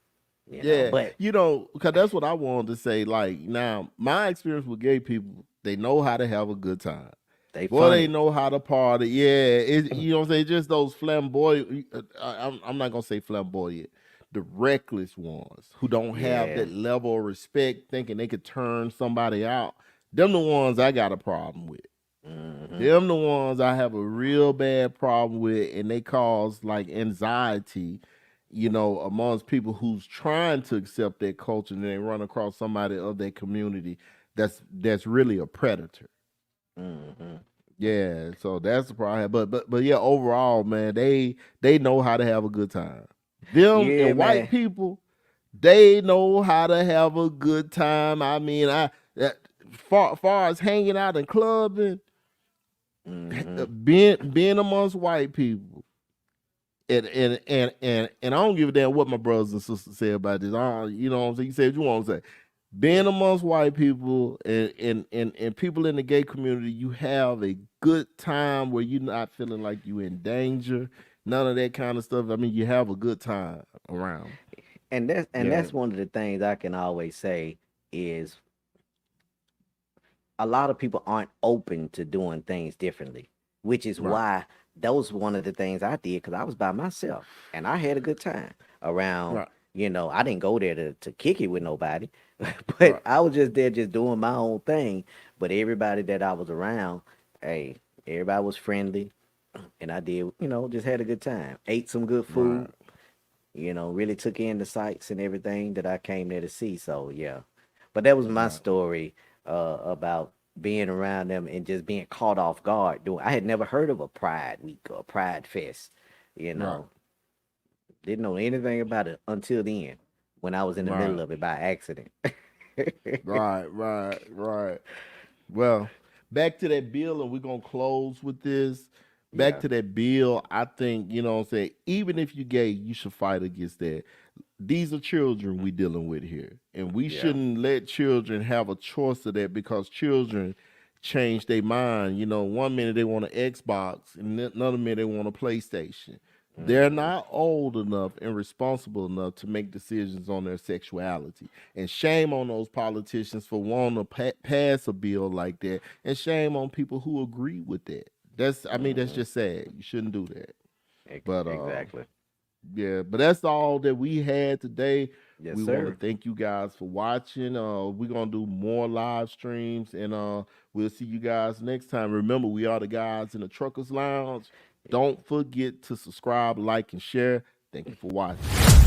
But because that's what I wanted to say. Like, now, my experience with gay people, they know how to have a good time. They know how to party. Yeah, you know what I'm saying? Just those flamboyant, I'm not going to say flamboyant, the reckless ones who don't have that level of respect, thinking they could turn somebody out. Them the ones I got a problem with. Them the ones I have a real bad problem with, and they cause like anxiety, amongst people who's trying to accept their culture, and they run across somebody of their community that's really a predator. Yeah, so that's the problem. But yeah, overall, man, they know how to have a good time. Them and white people, they know how to have a good time. I mean, far as hanging out and clubbing, being amongst white people, and I don't give a damn what my brothers and sisters say about this. You know what I'm saying? You say what you want to say. Being amongst white people and people in the gay community, you have a good time where you're not feeling like you're in danger. None of that kind of stuff. I mean, you have a good time around. And that's one of the things I can always say is a lot of people aren't open to doing things differently, which is why that was one of the things I did, because I was by myself and I had a good time around. I didn't go there to kick it with nobody, but I was just there just doing my own thing. But everybody that I was around, everybody was friendly, and I did, just had a good time. Ate some good food, really took in the sights and everything that I came there to see. So, yeah. But that was my story about being around them and just being caught off guard. I had never heard of a Pride Week or a Pride Fest, Didn't know anything about it until then, when I was in the middle of it by accident. Right. Well, back to that bill, and we're going to close with this. Back to that bill, I think, what I'm saying, even if you're gay, you should fight against that. These are children we dealing with here, and we shouldn't let children have a choice of that, because children change their mind. You know, one minute they want an Xbox, and another minute they want a PlayStation. They're not old enough and responsible enough to make decisions on their sexuality. And shame on those politicians for wanting to pass a bill like that. And shame on people who agree with that. I mean, that's just sad. You shouldn't do that. But exactly. Yeah, but that's all that we had today. Yes, we sir. want to thank you guys for watching. We're gonna do more live streams, and we'll see you guys next time. Remember, we are the guys in the Truckers Lounge. Don't forget to subscribe, like, and share. Thank you for watching.